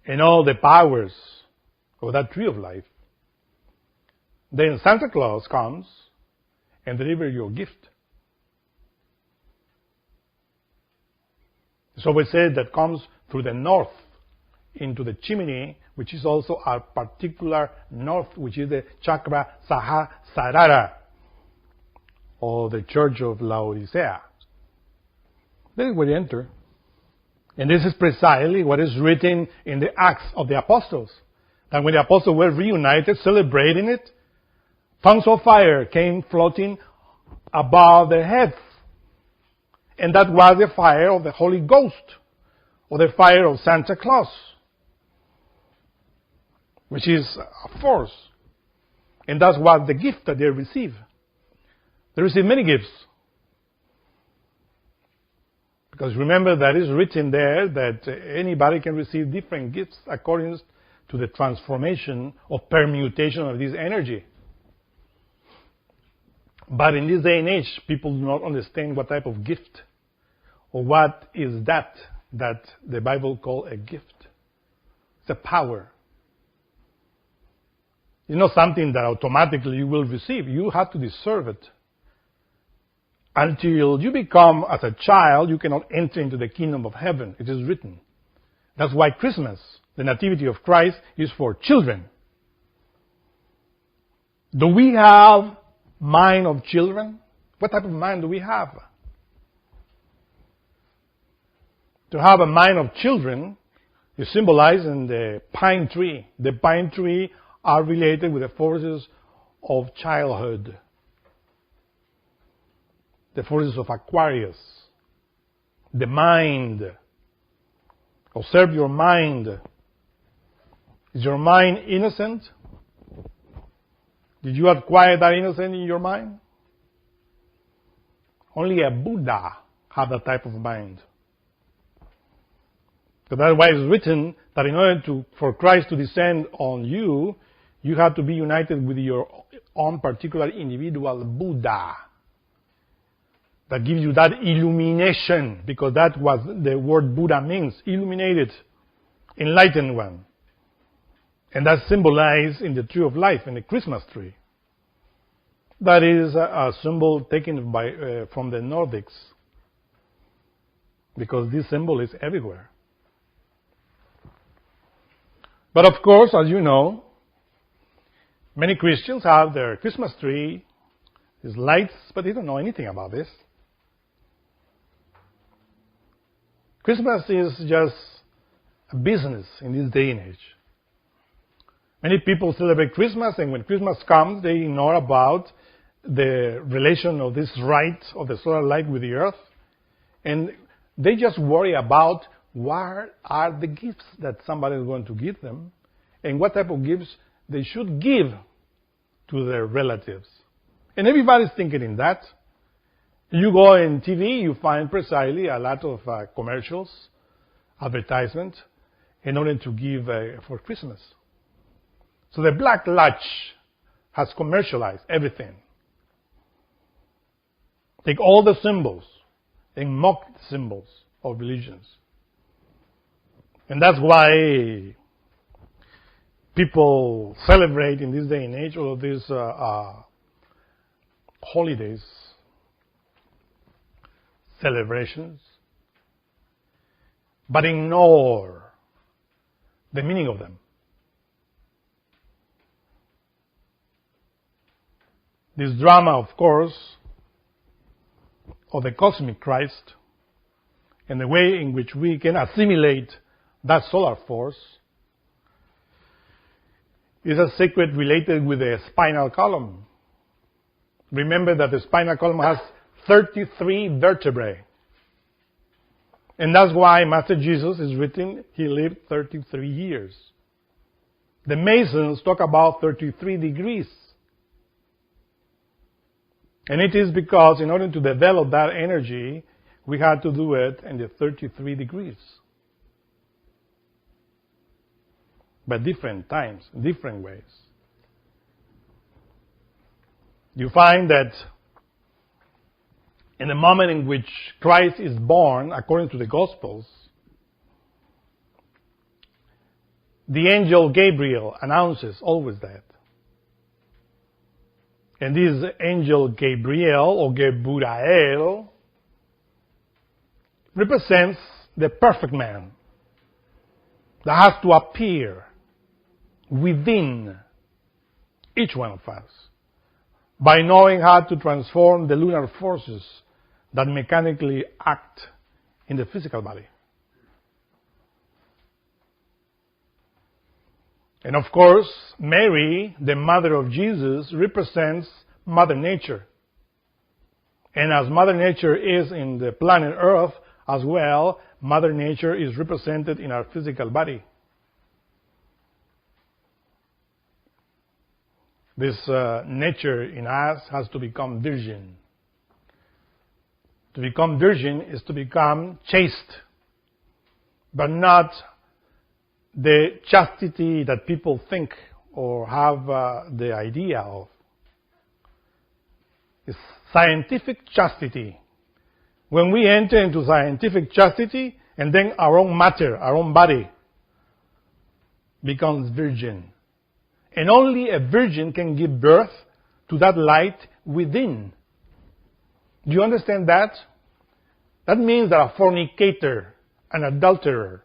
and all the powers of that tree of life, then Santa Claus comes and delivers your gift. It's always said that comes through the north into the chimney, which is also a particular north, which is the chakra Sahasrara, or the church of Laodicea. That is where you enter. And this is precisely what is written in the Acts of the Apostles. That when the apostles were reunited, celebrating it, tongues of fire came floating above their heads. And that was the fire of the Holy Ghost, or the fire of Santa Claus, which is a force. And that's what the gift that they receive. They receive many gifts. Because remember that is written there that anybody can receive different gifts according to the transformation or permutation of this energy. But in this day and age, people do not understand what type of gift or what is that the Bible calls a gift. It's a power. It's not something that automatically you will receive. You have to deserve it. Until you become as a child, you cannot enter into the kingdom of heaven. It is written. That's why Christmas, the Nativity of Christ, is for children. Do we have mind of children? What type of mind do we have? To have a mind of children is symbolized in the pine tree. The pine tree are related with the forces of childhood. The forces of Aquarius. The mind. Observe your mind. Is your mind innocent? Did you acquire that innocence in your mind? Only a Buddha have that type of mind. So that's why it's written that in order for Christ to descend on you, you have to be united with your own particular individual Buddha. That gives you that illumination, because that's what the word Buddha means, illuminated, enlightened one. And that's symbolized in the tree of life, in the Christmas tree. That is a symbol taken from the Nordics, because this symbol is everywhere. But of course, as you know, many Christians have their Christmas tree, these lights, but they don't know anything about this. Christmas is just a business in this day and age. Many people celebrate Christmas, and when Christmas comes, they ignore about the relation of this rite of the solar light with the earth, and they just worry about what are the gifts that somebody is going to give them, and what type of gifts they should give to their relatives. And everybody's thinking in that. You go in TV, you find precisely a lot of commercials, advertisements, in order to give for Christmas. So the Black Lodge has commercialized everything. Take all the symbols and mock symbols of religions. And that's why people celebrate in this day and age all of these holidays, celebrations, but ignore the meaning of them. This drama, of course, of the cosmic Christ and the way in which we can assimilate that solar force is a secret related with the spinal column. Remember that the spinal column has 33 vertebrae. And that's why Master Jesus is written, he lived 33 years. The Masons talk about 33 degrees. And it is because in order to develop that energy, we had to do it in the 33 degrees. But different times, different ways. You find that in the moment in which Christ is born, according to the Gospels, the angel Gabriel announces always that. And this angel Gabriel, or Gebrael, represents the perfect man that has to appear within each one of us by knowing how to transform the lunar forces that mechanically act in the physical body. And of course, Mary, the mother of Jesus, represents Mother Nature. And as Mother Nature is in the planet Earth as well, Mother Nature is represented in our physical body. This nature in us has to become virgin. To become virgin is to become chaste, but not the chastity that people think or have the idea of. It's scientific chastity. When we enter into scientific chastity, and then our own matter, our own body, becomes virgin. And only a virgin can give birth to that light within. Do you understand that? That means that a fornicator, an adulterer,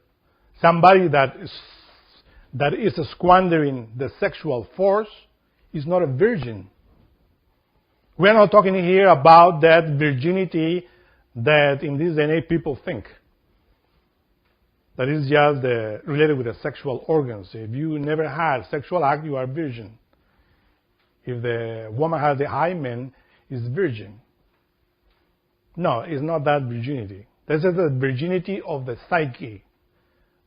somebody that is squandering the sexual force is not a virgin. We are not talking here about that virginity that in this day and age people think. That is just related with the sexual organs. If you never had sexual act, you are virgin. If the woman has the hymen, is virgin. No, it's not that virginity. This is the virginity of the psyche,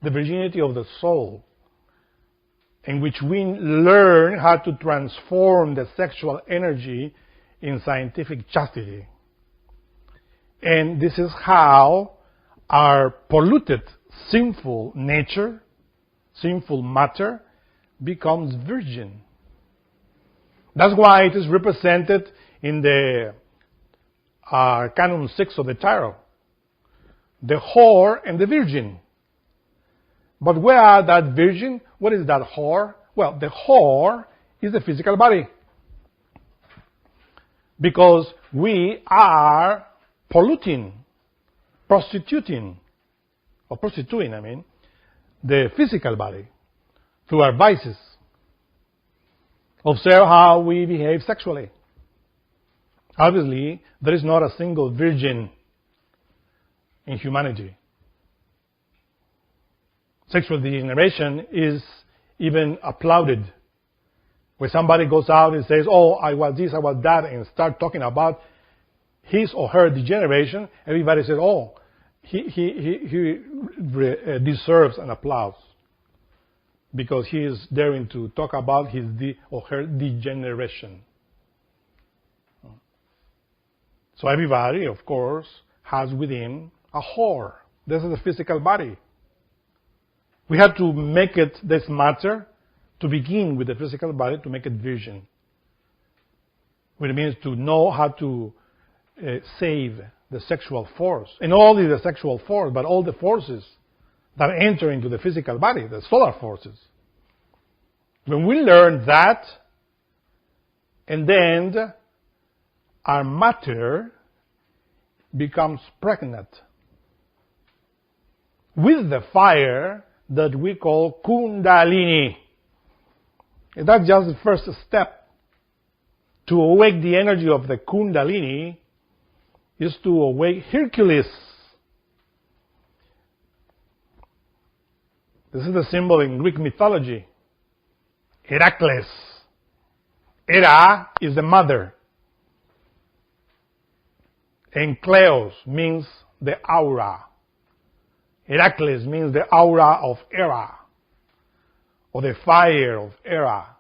the virginity of the soul, in which we learn how to transform the sexual energy in scientific chastity. And this is how our polluted, sinful nature, sinful matter, becomes virgin. That's why it is represented in the Canon 6 of the Tarot. The whore and the virgin. But where are that virgin? What is that whore? Well, the whore is the physical body. Because we are polluting, prostituting, the physical body through our vices. Observe how we behave sexually. Obviously, there is not a single virgin in humanity. Sexual degeneration is even applauded. When somebody goes out and says, oh, I was this, I was that, and start talking about his or her degeneration, everybody says, oh, he deserves an applause because he is daring to talk about his or her degeneration. So everybody, of course, has within a whore. This is the physical body. We have to make it this matter to begin with the physical body to make it virgin. Which means to know how to save the sexual force. And not only the sexual force, but all the forces that enter into the physical body, the solar forces. When we learn that, and then our matter becomes pregnant with the fire that we call Kundalini. And that's just the first step. To awake the energy of the Kundalini is to awake Hercules. This is the symbol in Greek mythology. Heracles. Hera is the mother. And Kleos means the aura. Heracles means the aura of Hera, or the fire of Hera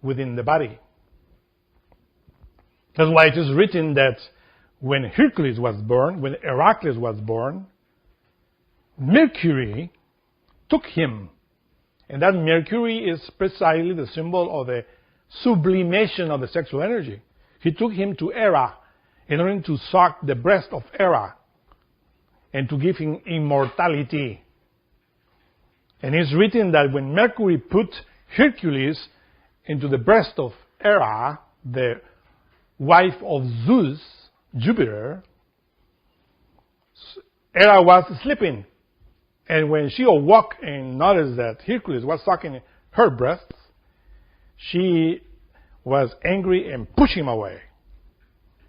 within the body. That's why it is written that when Hercules was born, when Heracles was born, Mercury took him. And that Mercury is precisely the symbol of the sublimation of the sexual energy. He took him to Hera in order to suck the breast of Hera and to give him immortality. And it's written that when Mercury put Hercules into the breast of Hera, the wife of Zeus, Jupiter, Hera was sleeping. And when she awoke and noticed that Hercules was sucking her breasts, she was angry and pushed him away.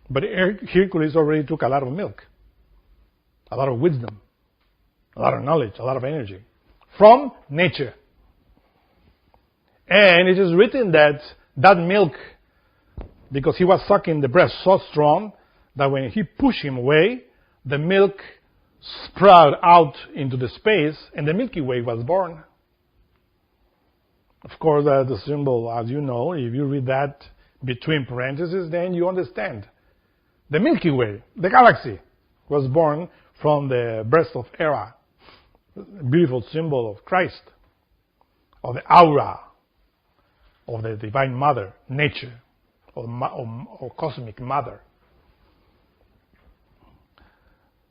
But Hercules already took a lot of milk, a lot of wisdom, a lot of knowledge, a lot of energy from nature. And it is written that that milk, because he was sucking the breast so strong that when he pushed him away, the milk sprouted out into the space and the Milky Way was born. Of course, the symbol, as you know, if you read that between parentheses, then you understand. The Milky Way, the galaxy, was born from the breast of Hera, a beautiful symbol of Christ, of the aura, of the Divine Mother, nature, or cosmic Mother.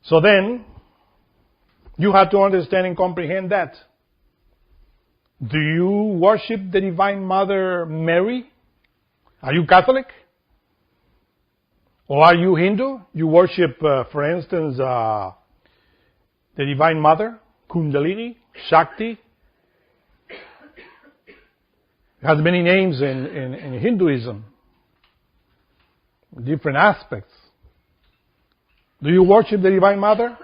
So then, you have to understand and comprehend that. Do you worship the Divine Mother Mary? Are you Catholic? Or are you Hindu? You worship, for instance, the Divine Mother, Kundalini, Shakti. It has many names in Hinduism, different aspects. Do you worship the Divine Mother?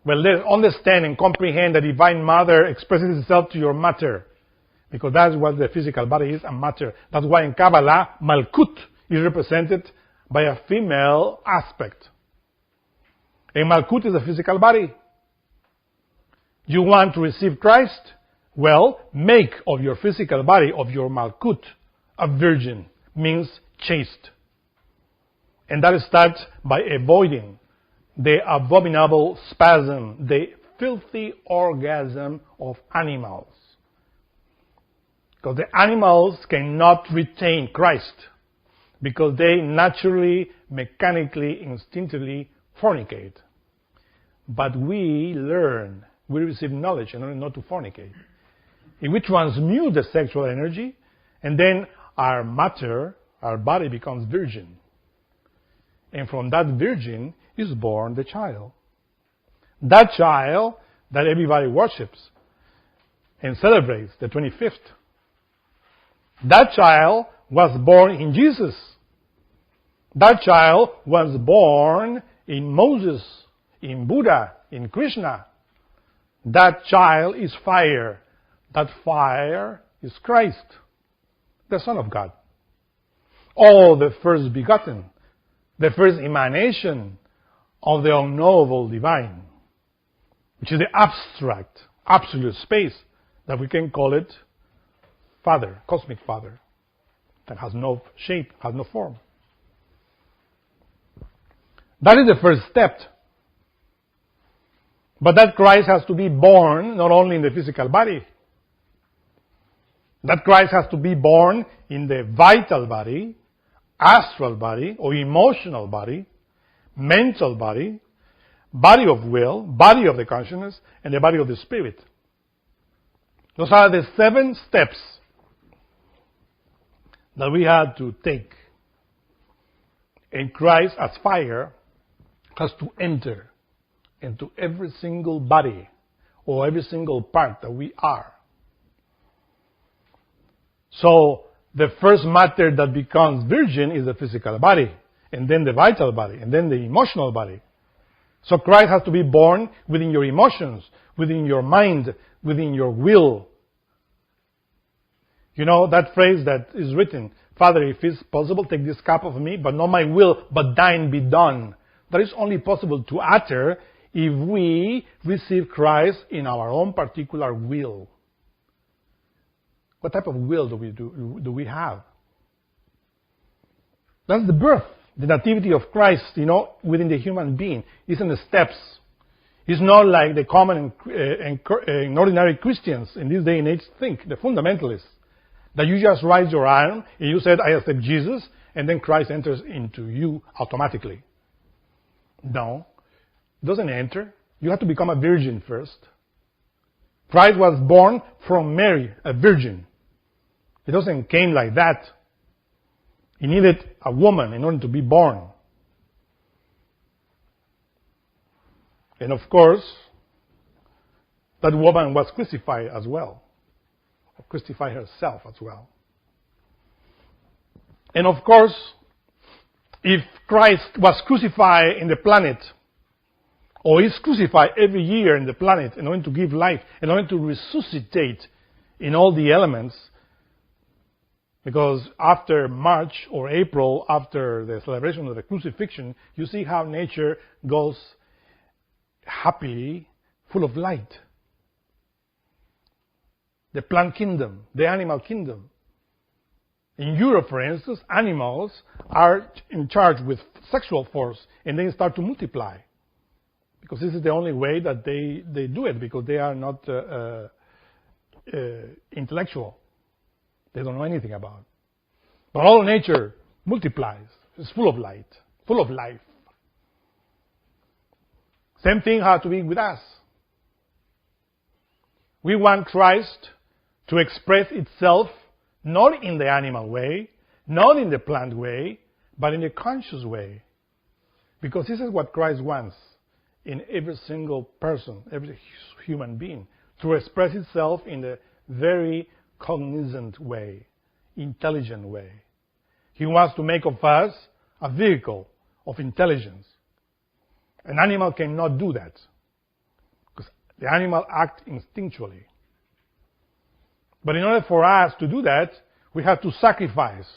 Well, let's understand and comprehend the Divine Mother expresses itself to your matter, because that's what the physical body is, a matter. That's why in Kabbalah, Malkut is represented by a female aspect. And Malkut is a physical body. You want to receive Christ? Well, make of your physical body, of your Malkut, a virgin, means chaste. And that starts by avoiding the abominable spasm, the filthy orgasm of animals. Because the animals cannot retain Christ, because they naturally, mechanically, instinctively fornicate. But we learn, we receive knowledge in order not to fornicate. If we transmute the sexual energy, and then our matter, our body becomes virgin. And from that virgin is born the child. That child that everybody worships and celebrates, the 25th. That child was born in Jesus. That child was born in Moses, in Buddha, in Krishna. That child is fire. That fire is Christ, the Son of God. All the first begotten, the first emanation of the unknowable divine, which is the abstract, absolute space that we can call it Father, cosmic Father, that has no shape, has no form. That is the first step. But that Christ has to be born not only in the physical body. That Christ has to be born in the vital body, astral body, or emotional body, mental body, body of will, body of the consciousness, and the body of the spirit. Those are the 7 steps that we had to take. And Christ, as fire, has to enter into every single body or every single part that we are. So, the first matter that becomes virgin is the physical body, and then the vital body, and then the emotional body. So Christ has to be born within your emotions, within your mind, within your will. You know that phrase that is written, Father, if it's possible, take this cup of me, but not my will, but thine be done. That is only possible to utter if we receive Christ in our own particular will. What type of will do we have? That's the birth, the nativity of Christ, within the human being. It's in the steps. It's not like the common and ordinary Christians in this day and age think, the fundamentalists, that you just raise your arm and you said, I accept Jesus, and then Christ enters into you automatically. No, it doesn't enter. You have to become a virgin first. Christ was born from Mary, a virgin. It doesn't came like that. He needed a woman in order to be born. And of course, that woman was crucified as well. Or crucified herself as well. And of course, if Christ was crucified in the planet, or is crucified every year in the planet in order to give life, in order to resuscitate in all the elements, because after March or April, after the celebration of the crucifixion, you see how nature goes happy, full of light. The plant kingdom, the animal kingdom. In Europe, for instance, animals are in charge with sexual force and they start to multiply. Because this is the only way that they do it, because they are not intellectual. They don't know anything about it. But all nature multiplies. It's full of light, full of life. Same thing has to be with us. We want Christ to express itself not in the animal way, not in the plant way, but in a conscious way. Because this is what Christ wants in every single person, every human being, to express itself in a very cognizant way, intelligent way. He wants to make of us a vehicle of intelligence. An animal cannot do that, because the animal acts instinctually. But in order for us to do that, we have to sacrifice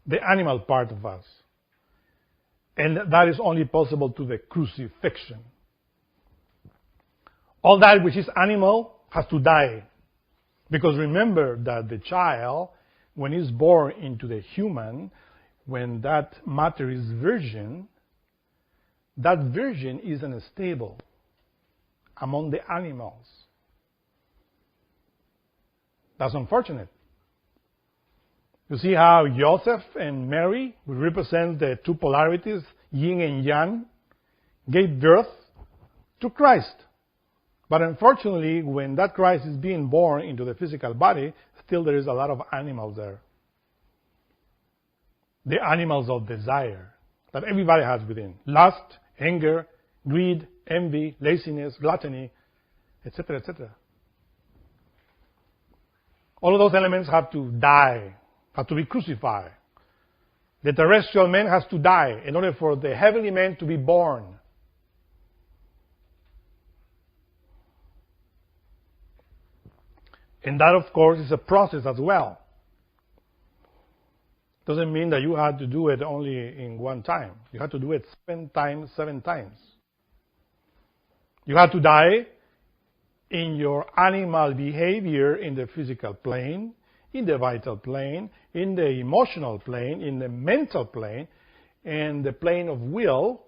the animal part of us. And that is only possible to the crucifixion. All that which is animal has to die. Because remember that the child, when he's born into the human, when that matter is virgin, that virgin is unstable among the animals. That's unfortunate. You see how Joseph and Mary, who represent the two polarities, yin and yang, gave birth to Christ. But unfortunately, when that Christ is being born into the physical body, still there is a lot of animals there. The animals of desire that everybody has within. Lust, anger, greed, envy, laziness, gluttony, etc., etc. All of those elements have to die, have to be crucified. The terrestrial man has to die in order for the heavenly man to be born. And that, of course, is a process as well. Doesn't mean that you have to do it only in one time. You have to do it 7 times. You have to die in your animal behavior in the physical plane, in the vital plane, in the emotional plane, in the mental plane, in the plane of will,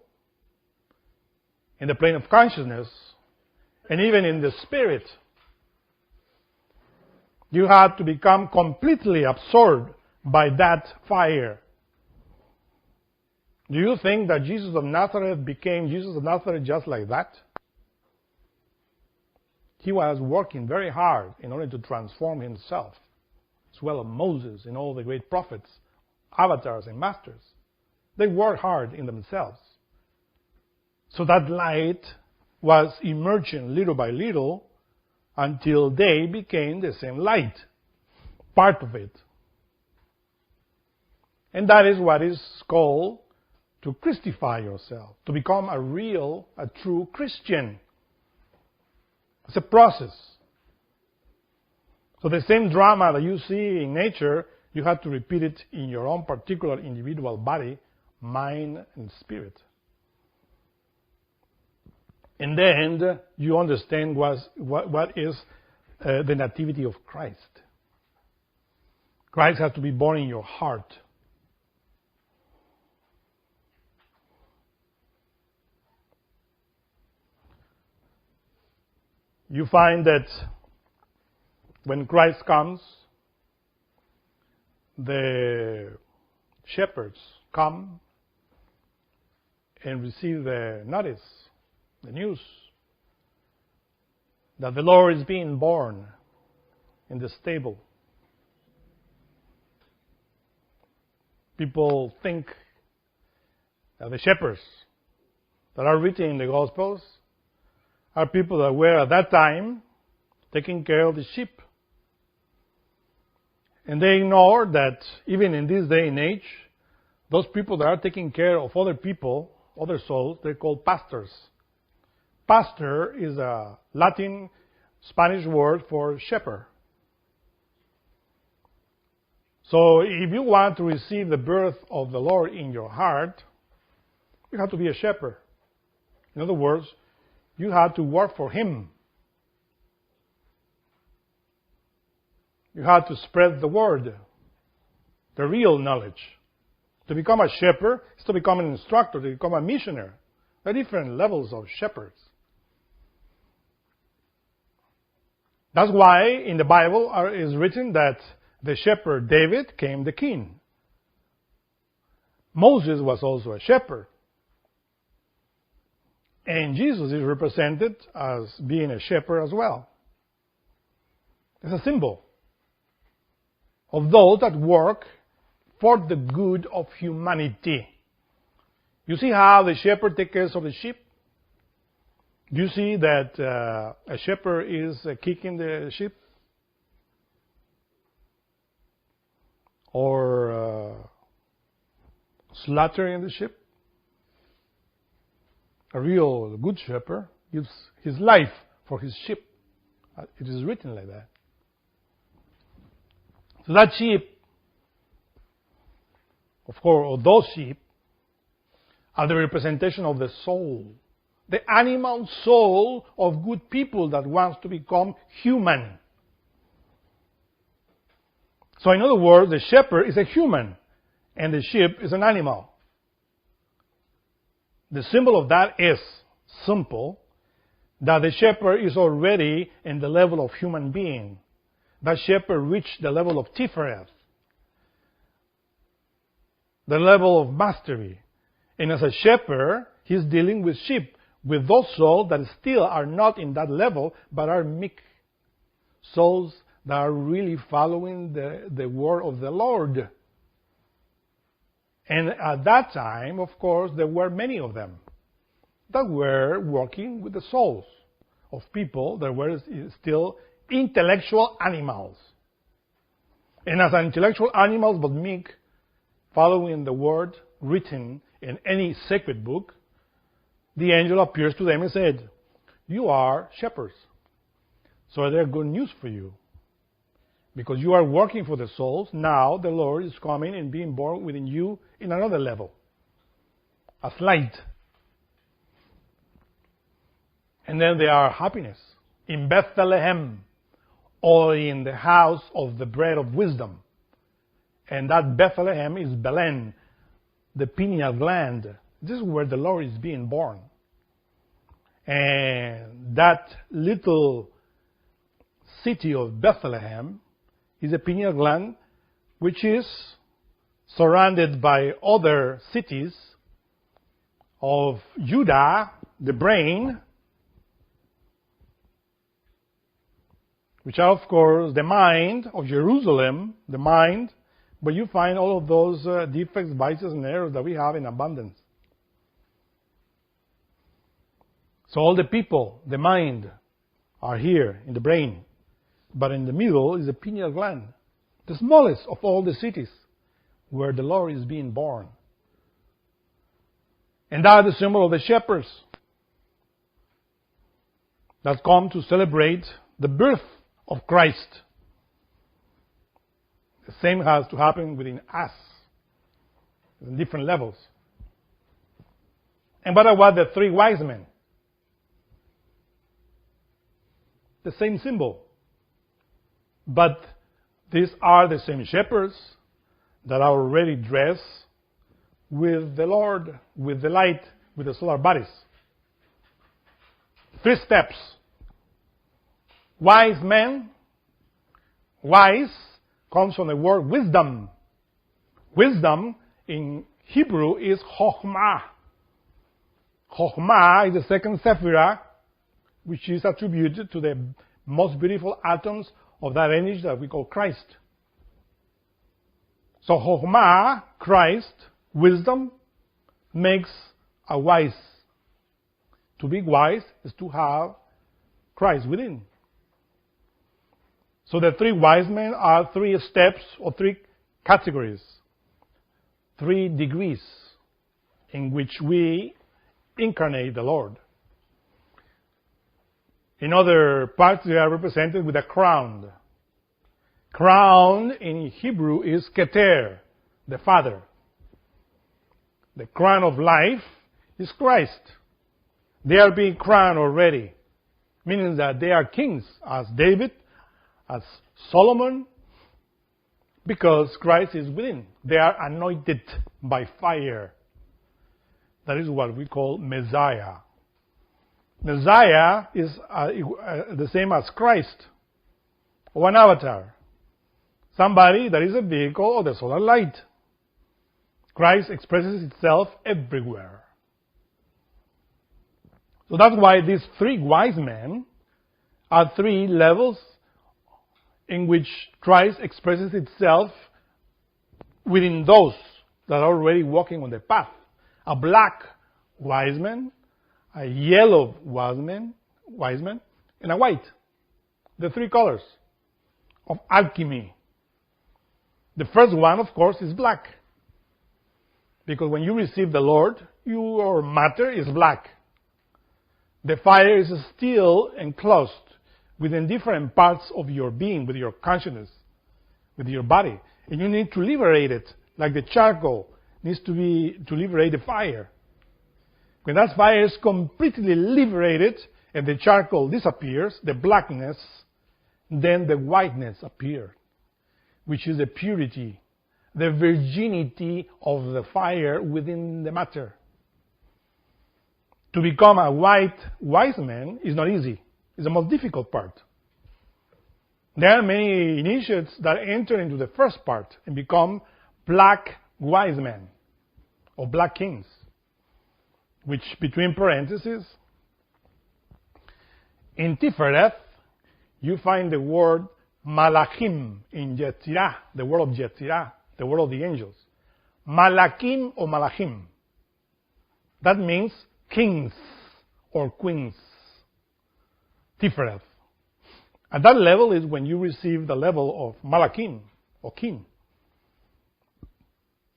in the plane of consciousness, and even in the spirit. You have to become completely absorbed by that fire. Do you think that Jesus of Nazareth became Jesus of Nazareth just like that? he was working very hard in order to transform himself, as well as Moses and all the great prophets, avatars and masters. They worked hard in themselves. So that light was emerging little by little until they became the same light, part of it. And that is what is called to Christify yourself, to become a true Christian. It's a process. So the same drama that you see in nature, you have to repeat it in your own particular individual body, mind, and spirit. And then you understand what is the nativity of Christ. Christ has to be born in your heart. You find that when Christ comes, the shepherds come and receive the notice, the news, that the Lord is being born in the stable. People think that the shepherds that are written in the Gospels are people that were at that time taking care of the sheep. And they ignore that even in this day and age, those people that are taking care of other people, other souls, they're called pastors. Pastor is a Latin, Spanish word for shepherd. So if you want to receive the birth of the Lord in your heart, you have to be a shepherd. In other words, you have to work for Him. You have to spread the word, the real knowledge. To become a shepherd is to become an instructor, to become a missionary. There are different levels of shepherds. That's why in the Bible is written that the shepherd David became the king. Moses was also a shepherd. And Jesus is represented as being a shepherd as well. It's a symbol of those that work for the good of humanity. You see how the shepherd takes care of the sheep? You see that a shepherd is kicking the sheep? Or slaughtering the sheep? A real good shepherd gives his life for his sheep. It is written like that. So that sheep, of course, or those sheep, are the representation of the soul. The animal soul of good people that wants to become human. So in other words, the shepherd is a human and the sheep is an animal. The symbol of that is simple, that the shepherd is already in the level of human being. That shepherd reached the level of Tifereth, the level of mastery. And as a shepherd, he's dealing with sheep, with those souls that still are not in that level, but are meek souls that are really following the word of the Lord. And at that time, of course, there were many of them that were working with the souls of people that were still intellectual animals. And as intellectual animals, but meek, following the word written in any sacred book, the angel appears to them and said, "You are shepherds. So there's good news for you. Because you are working for the souls, now the Lord is coming and being born within you in another level, as light." And then there are happiness in Bethlehem, or in the house of the bread of wisdom. And that Bethlehem is Belen, the pineal gland. This is where the Lord is being born. And that little city of Bethlehem is a pineal gland which is surrounded by other cities of Judah, the brain, which are, of course, the mind of Jerusalem, the mind, but you find all of those defects, vices, and errors that we have in abundance. So all the people, the mind, are here in the brain, but in the middle is the pineal gland, the smallest of all the cities where the Lord is being born. And that is the symbol of the shepherds that come to celebrate the birth of Christ. The same has to happen within us, in different levels. And what about the three wise men? The same symbol. But these are the same shepherds that are already dressed with the Lord, with the light, with the solar bodies. 3 steps. Wise men. Wise comes from the word wisdom. Wisdom in Hebrew is chokhmah. Chokhmah is the second sephirah, which is attributed to the most beautiful atoms of that energy that we call Christ. So chokhmah, Christ, wisdom, makes a wise. To be wise is to have Christ within. So the 3 wise men are 3 steps or 3 categories, 3 degrees in which we incarnate the Lord. In other parts, they are represented with a crown. Crown in Hebrew is keter, the Father. The crown of life is Christ. They are being crowned already, meaning that they are kings, as David, as Solomon, because Christ is within. They are anointed by fire. That is what we call Messiah. Messiah is the same as Christ, or an avatar. Somebody that is a vehicle of the solar light. Christ expresses itself everywhere. So that's why these 3 wise men are 3 levels in which Christ expresses itself within those that are already walking on the path. A black wise man, a yellow wise man, and a white. The 3 colors of alchemy. The first one, of course, is black. Because when you receive the Lord, your matter is black. The fire is still enclosed within different parts of your being, with your consciousness, with your body. And you need to liberate it, like the charcoal needs to liberate the fire. When that fire is completely liberated and the charcoal disappears, the blackness, then the whiteness appears, which is the purity, the virginity of the fire within the matter. To become a white wise man is not easy. It's the most difficult part. There are many initiates that enter into the first part and become black wise men or black kings, which, between parentheses, in Tiferet, you find the word Malachim in Yetzirah, the word of Yetzirah, the word of the angels. Malachim or Malachim. That means kings or queens. Tiferet. At that level is when you receive the level of Malachim or king.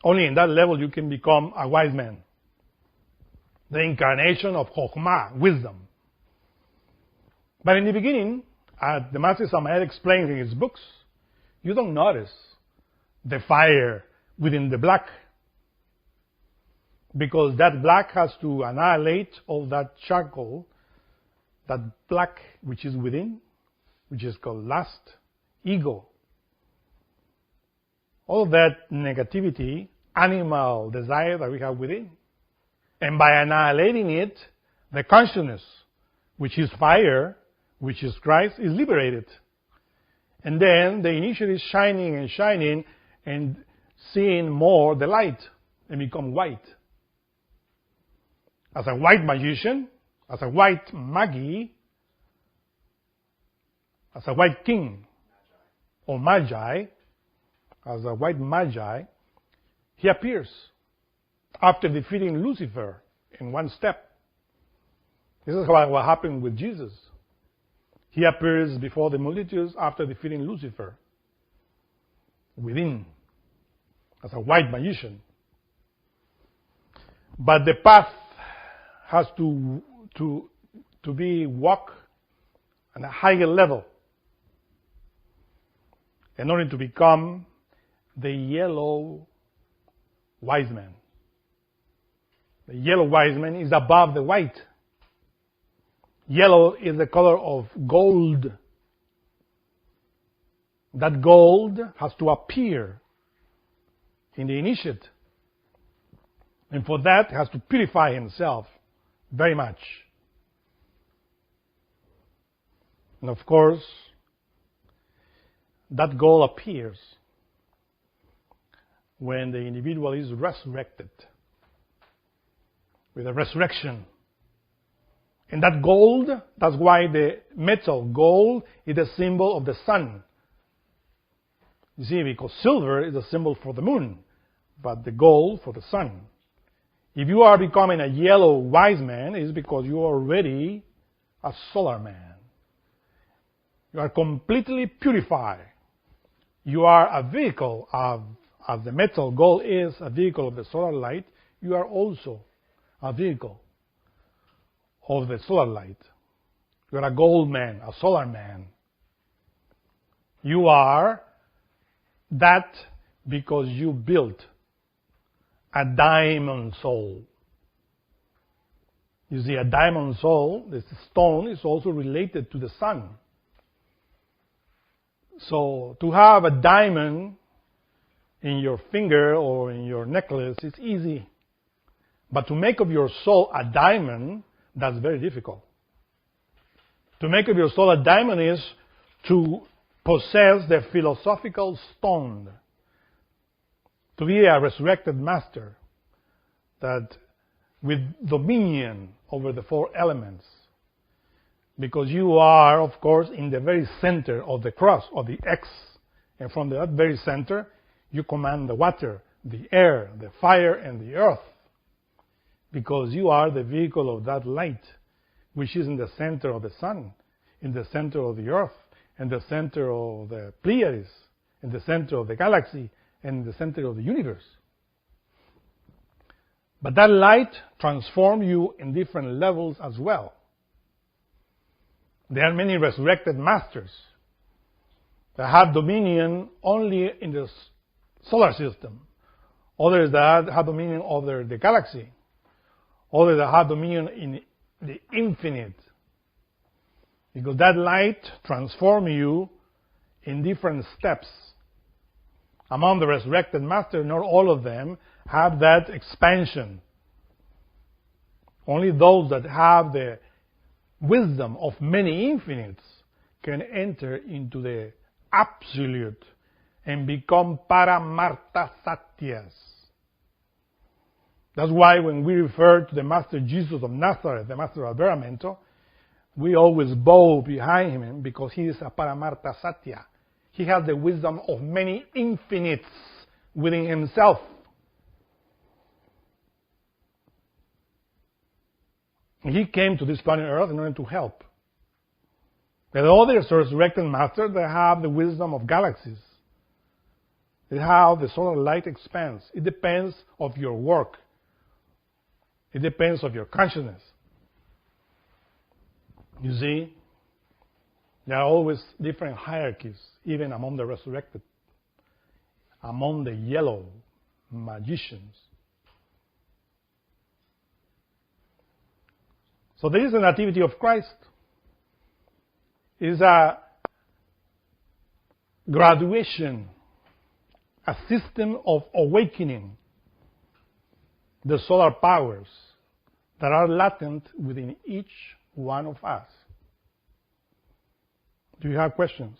Only in that level you can become a wise man. The incarnation of Chokhmah, wisdom. But in the beginning, as the Master Samael explains in his books, you don't notice the fire within the black, because that black has to annihilate all that charcoal, that black which is within, which is called lust, ego. All that negativity, animal desire that we have within. And by annihilating it, the consciousness, which is fire, which is Christ, is liberated. And then the initiate is shining and shining and seeing more the light and become white. As a white magician, as a white magi, as a white king, or magi, as a white magi, he appears after defeating Lucifer in one step. This is what happened with Jesus. He appears before the multitudes after defeating Lucifer within, as a white magician. But the path has to be walked at a higher level in order to become the yellow wise man. The yellow wise man is above the white. Yellow is the color of gold. That gold has to appear in the initiate. And for that, has to purify himself very much. And of course, that gold appears when the individual is resurrected, with a resurrection. And that gold, that's why the metal gold is a symbol of the sun. You see, because silver is a symbol for the moon, but the gold for the sun. If you are becoming a yellow wise man, it is because you are already a solar man. You are completely purified. You are a vehicle of, as the metal gold is a vehicle of the solar light, you are also a vehicle of the solar light. You are a gold man, a solar man. You are that because you built a diamond soul. You see, a diamond soul, this stone, is also related to the sun. So to have a diamond in your finger or in your necklace is easy. But to make of your soul a diamond, that's very difficult. To make of your soul a diamond is to possess the philosophical stone. To be a resurrected master that with dominion over the four elements. Because you are, of course, in the very center of the cross, or the X. And from that very center, you command the water, the air, the fire, and the earth. Because you are the vehicle of that light, which is in the center of the sun, in the center of the earth, in the center of the Pleiades, in the center of the galaxy, and in the center of the universe. But that light transforms you in different levels as well. There are many resurrected masters that have dominion only in the solar system. Others that have dominion over the galaxy. Others that have dominion in the infinite. Because that light transforms you in different steps. Among the resurrected masters, not all of them have that expansion. Only those that have the wisdom of many infinites can enter into the absolute and become paramarta satyas. That's why when we refer to the Master Jesus of Nazareth, the Master of Veramento, we always bow behind him because he is a paramarta satya. He has the wisdom of many infinites within himself. He came to this planet Earth in order to help. There are other resurrected masters that have the wisdom of galaxies. They have the solar light expanse. It depends of your work. It depends of your consciousness. You see, there are always different hierarchies, even among the resurrected, among the yellow magicians. So there is a Nativity of Christ. It is a graduation, a system of awakening the solar powers that are latent within each one of us. Do you have questions?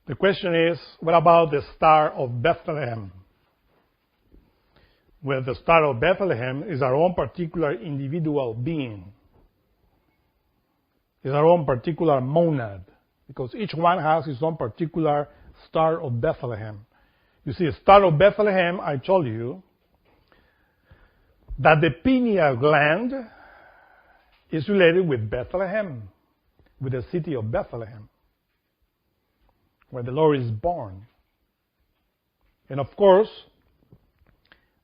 The question is, what about the Star of Bethlehem? Well, the Star of Bethlehem is our own particular individual being. It's our own particular monad, because each one has his own particular Star of Bethlehem. You see, Star of Bethlehem, I told you that the pineal gland is related with Bethlehem, with the city of Bethlehem, where the Lord is born. And of course,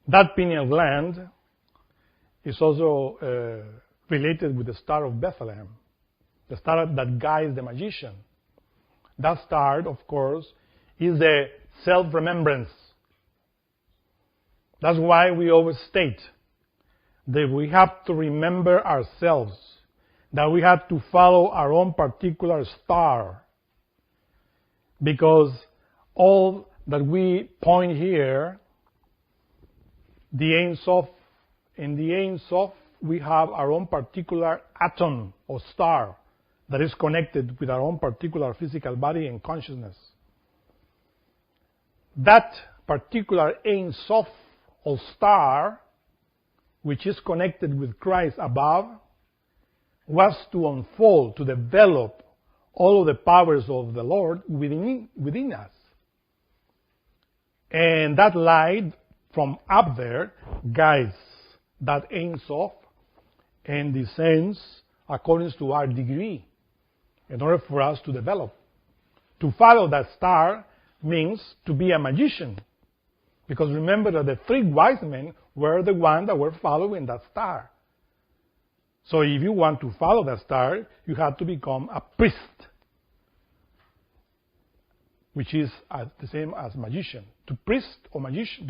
that pineal gland is also related with the Star of Bethlehem, the star that guides the magician. That star, of course, is the self-remembrance. That's why we always state that we have to remember ourselves, that we have to follow our own particular star, because all that we point here, the Ein Sof, in the Ein Sof, we have our own particular atom or star that is connected with our own particular physical body and consciousness. That particular Ein Sof or star, which is connected with Christ above, was to unfold, to develop all of the powers of the Lord within us. And that light from up there guides that Ein Sof and descends according to our degree in order for us to develop. To follow that star means to be a magician. Because remember that the three wise men were the ones that were following that star. So if you want to follow that star, you have to become a priest, which is the same as magician. To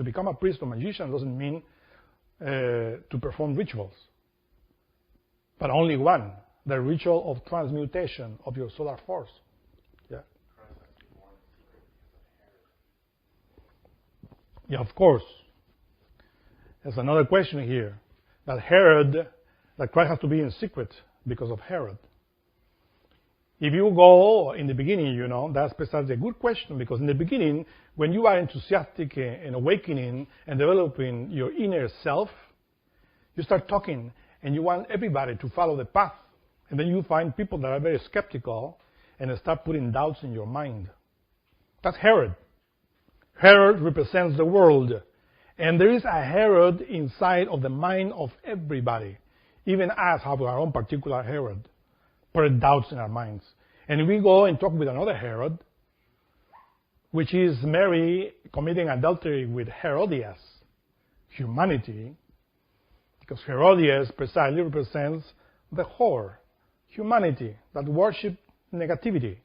become a priest or magician doesn't mean to perform rituals, but only one, the ritual of transmutation of your solar force. Yeah. Yeah, of course. There's another question here, that Christ has to be in secret because of Herod. If you go in the beginning, that's precisely a good question, because in the beginning, when you are enthusiastic and awakening and developing your inner self, you start talking and you want everybody to follow the path. And then you find people that are very skeptical and they start putting doubts in your mind. That's Herod. Herod represents the world. And there is a Herod inside of the mind of everybody. Even us have our own particular Herod. Put doubts in our minds. And we go and talk with another Herod, which is Mary committing adultery with Herodias, humanity, because Herodias precisely represents the whore, humanity, that worship negativity.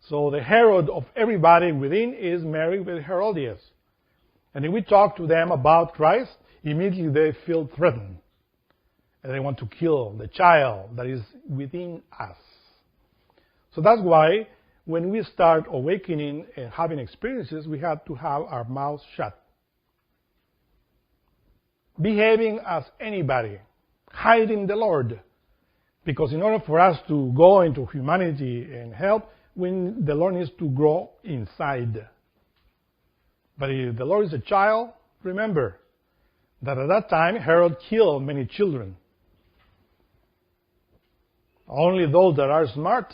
So the Herod of everybody within is Mary with Herodias. And if we talk to them about Christ, immediately they feel threatened. And they want to kill the child that is within us. So that's why when we start awakening and having experiences, we have to have our mouths shut. Behaving as anybody, hiding the Lord. Because in order for us to go into humanity and help, the Lord needs to grow inside. But if the Lord is a child, remember that at that time Herod killed many children. Only those that are smart,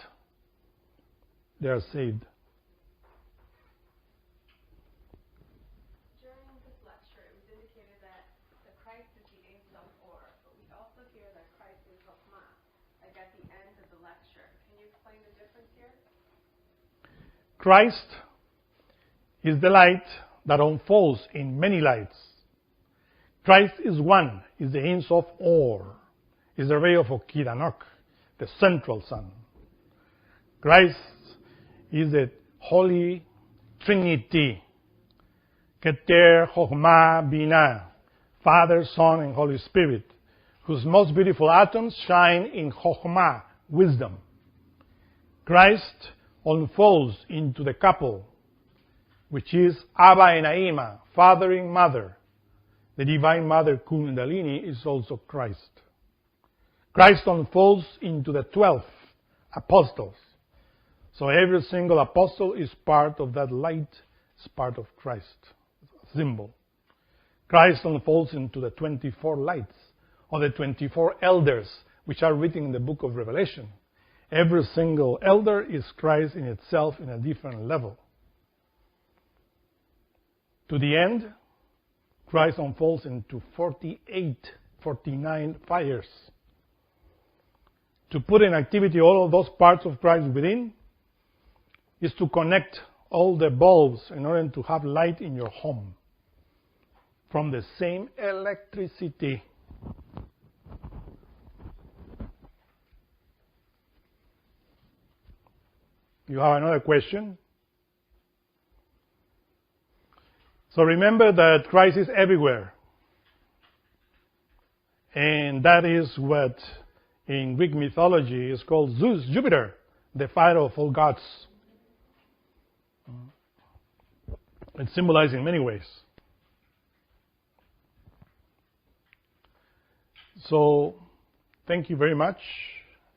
they are saved. During this lecture, it was indicated that the Christ is the Ein Sof Or, but we also hear that Christ is Chokhmah, like at the end of the lecture. Can you explain the difference here? Christ is the light that unfolds in many lights. Christ is one, is the Ein Sof Or, is the ray of Okiranok, the central sun. Christ is the Holy Trinity, Keter, Chokhmah, Binah, Father, Son, and Holy Spirit, whose most beautiful atoms shine in Chokhmah, wisdom. Christ unfolds into the couple, which is Abba and Aima, father and mother. The Divine Mother Kundalini is also Christ. Christ unfolds into the 12 apostles. So every single apostle is part of that light, is part of Christ, symbol. Christ unfolds into the 24 lights, or the 24 elders, which are written in the book of Revelation. Every single elder is Christ in itself in a different level. To the end, Christ unfolds into 49 fires. To put in activity all of those parts of Christ within is to connect all the bulbs in order to have light in your home from the same electricity. You have another question? So remember that Christ is everywhere. And that is what in Greek mythology is called Zeus, Jupiter, the father of all gods. It's symbolized in many ways. So, thank you very much.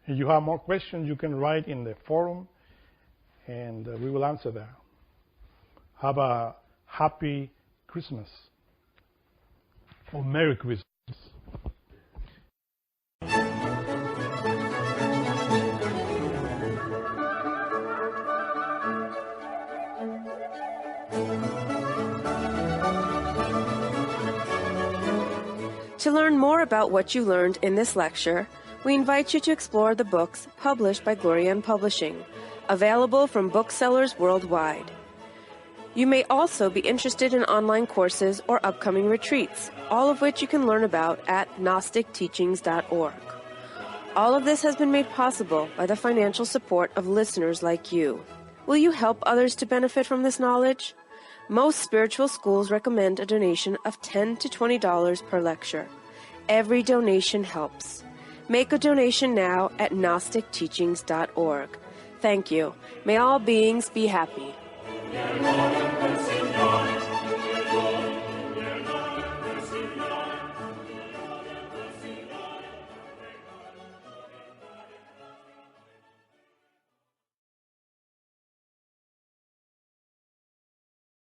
If you have more questions, you can write in the forum, and we will answer them. Have a happy Christmas, or Merry Christmas. To learn more about what you learned in this lecture, we invite you to explore the books published by Glorian Publishing, available from booksellers worldwide. You may also be interested in online courses or upcoming retreats, all of which you can learn about at gnosticteachings.org. All of this has been made possible by the financial support of listeners like you. Will you help others to benefit from this knowledge? Most spiritual schools recommend a donation of $10 to $20 per lecture. Every donation helps. Make a donation now at gnosticteachings.org. Thank you. May all beings be happy.